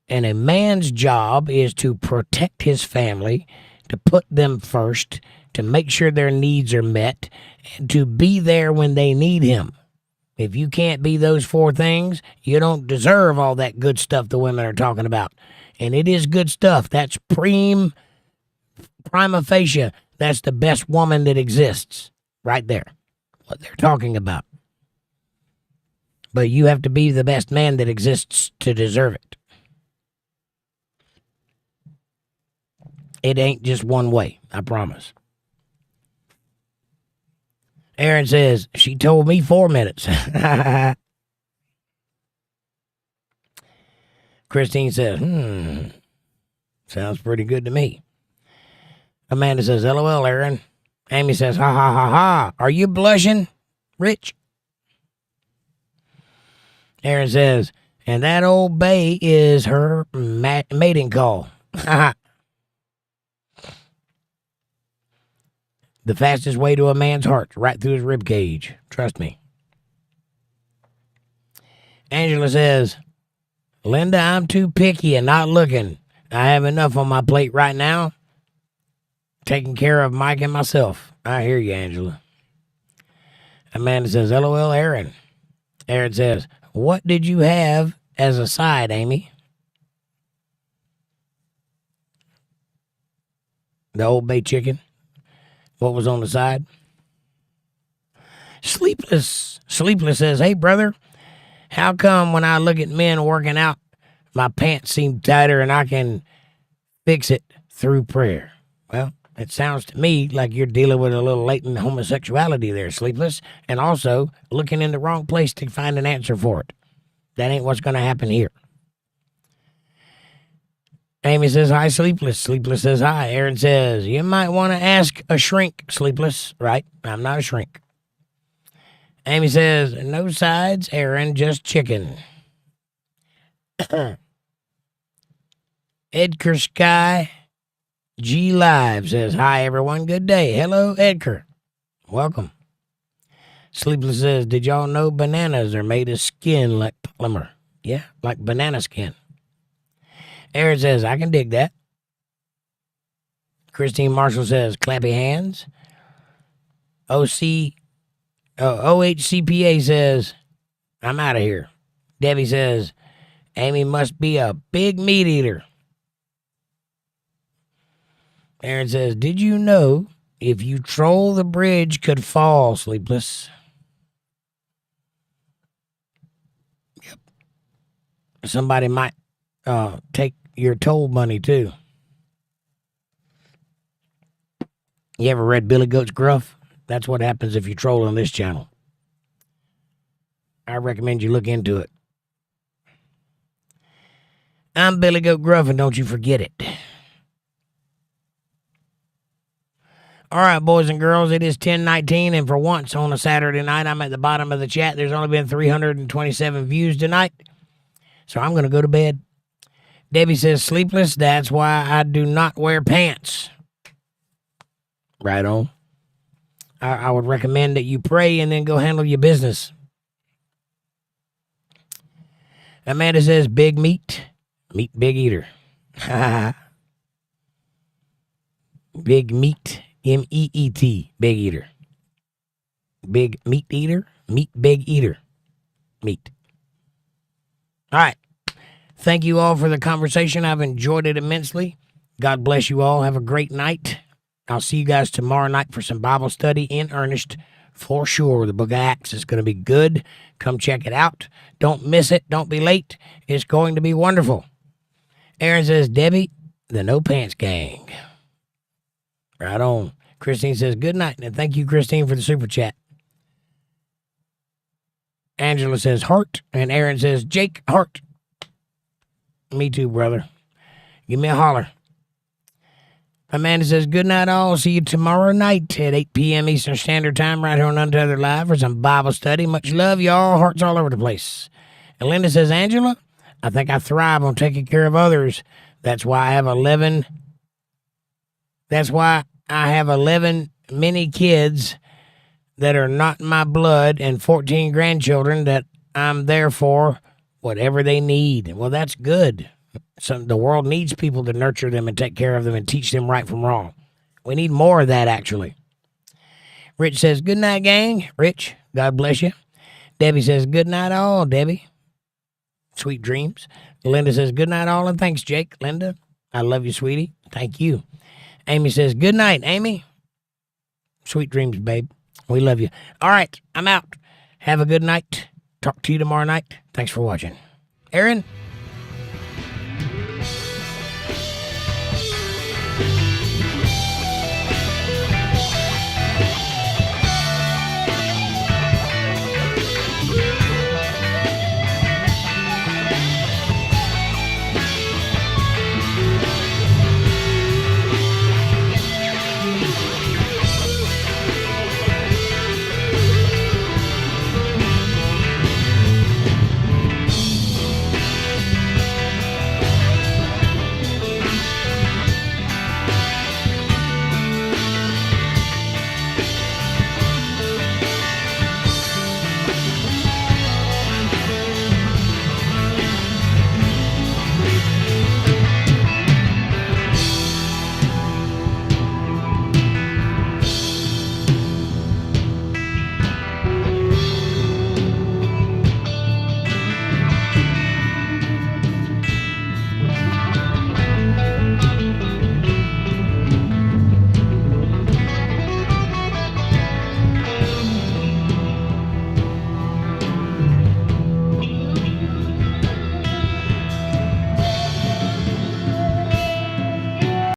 And a man's job is to protect his family, to put them first, to make sure their needs are met, and to be there when they need him. If you can't be those 4 things, you don't deserve all that good stuff the women are talking about. And it is good stuff. That's prima facie. That's the best woman that exists. Right there. What they're talking about. But you have to be the best man that exists to deserve it. It ain't just one way, I promise. Aaron says, she told me 4 minutes. Christine says, sounds pretty good to me. Amanda says, LOL, Aaron. Amy says, ha ha ha ha. Are you blushing, Rich? Aaron says, and that old bay is her mating call. The fastest way to a man's heart, right through his rib cage. Trust me. Angela says, Linda, I'm too picky and not looking. I have enough on my plate right now. Taking care of Mike and myself. I hear you, Angela. Amanda says, LOL, Aaron. Aaron says, what did you have as a side, Amy? The Old Bay chicken. What was on the side? Sleepless says, hey, brother, how come when I look at men working out, my pants seem tighter and I can fix it through prayer? Well, it sounds to me like you're dealing with a little latent homosexuality there, Sleepless, and also looking in the wrong place to find an answer for it. That ain't what's going to happen here. Amy says, hi, Sleepless. Sleepless says, hi. Aaron says, you might want to ask a shrink, Sleepless. Right, I'm not a shrink. Amy says, no sides, Aaron, just chicken. Edgar Sky, G Live says, hi, everyone. Good day. Hello, Edgar. Welcome. Sleepless says, did y'all know bananas are made of skin like polymer? Yeah, like banana skin. Aaron says, I can dig that. Christine Marshall says, clappy hands. OHCPA says, I'm out of here. Debbie says, Amy must be a big meat eater. Aaron says, did you know if you troll the bridge could fall, Sleepless? Yep. Somebody might take your toll money too. You ever read Billy Goat's Gruff? That's what happens if you troll on this channel. I recommend you look into it. I'm Billy Goat Gruff, and don't you forget it. All right, boys and girls, it is 10:19, and for once on a Saturday night, I'm at the bottom of the chat. There's only been 327 views tonight, so I'm going to go to bed. Debbie says, sleepless, that's why I do not wear pants. Right on. I would recommend that you pray and then go handle your business. Amanda says, big meat, big eater. Big meat, MEET, big eater. Big meat eater, big eater, meat. All right. Thank you all for the conversation. I've enjoyed it immensely. God bless you all. Have a great night. I'll see you guys tomorrow night for some Bible study in earnest for sure. The book of Acts is going to be good. Come check it out. Don't miss it. Don't be late. It's going to be wonderful. Aaron says, Debbie, the No Pants Gang. Right on. Christine says, good night. And thank you, Christine, for the super chat. Angela says, heart. And Aaron says, Jake, heart. Me too, brother. Give me a holler. Amanda says, good night, all. See you tomorrow night at 8 p.m. Eastern Standard Time right here on Untethered Live for some Bible study. Much love, y'all. Hearts all over the place. And Linda says, Angela, I think I thrive on taking care of others. That's why I have 11 mini kids that are not my blood and 14 grandchildren that I'm there for whatever they need. Well, that's good. The world needs people to nurture them and take care of them and teach them right from wrong. We need more of that, actually. Rich says, good night, gang. Rich, God bless you. Debbie says, good night, all. Debbie, sweet dreams. Linda says, good night, all, and thanks, Jake. Linda, I love you, sweetie. Thank you. Amy says, good night, Amy. Sweet dreams, babe. We love you. All right, I'm out. Have a good night. Talk to you tomorrow night. Thanks for watching. Aaron?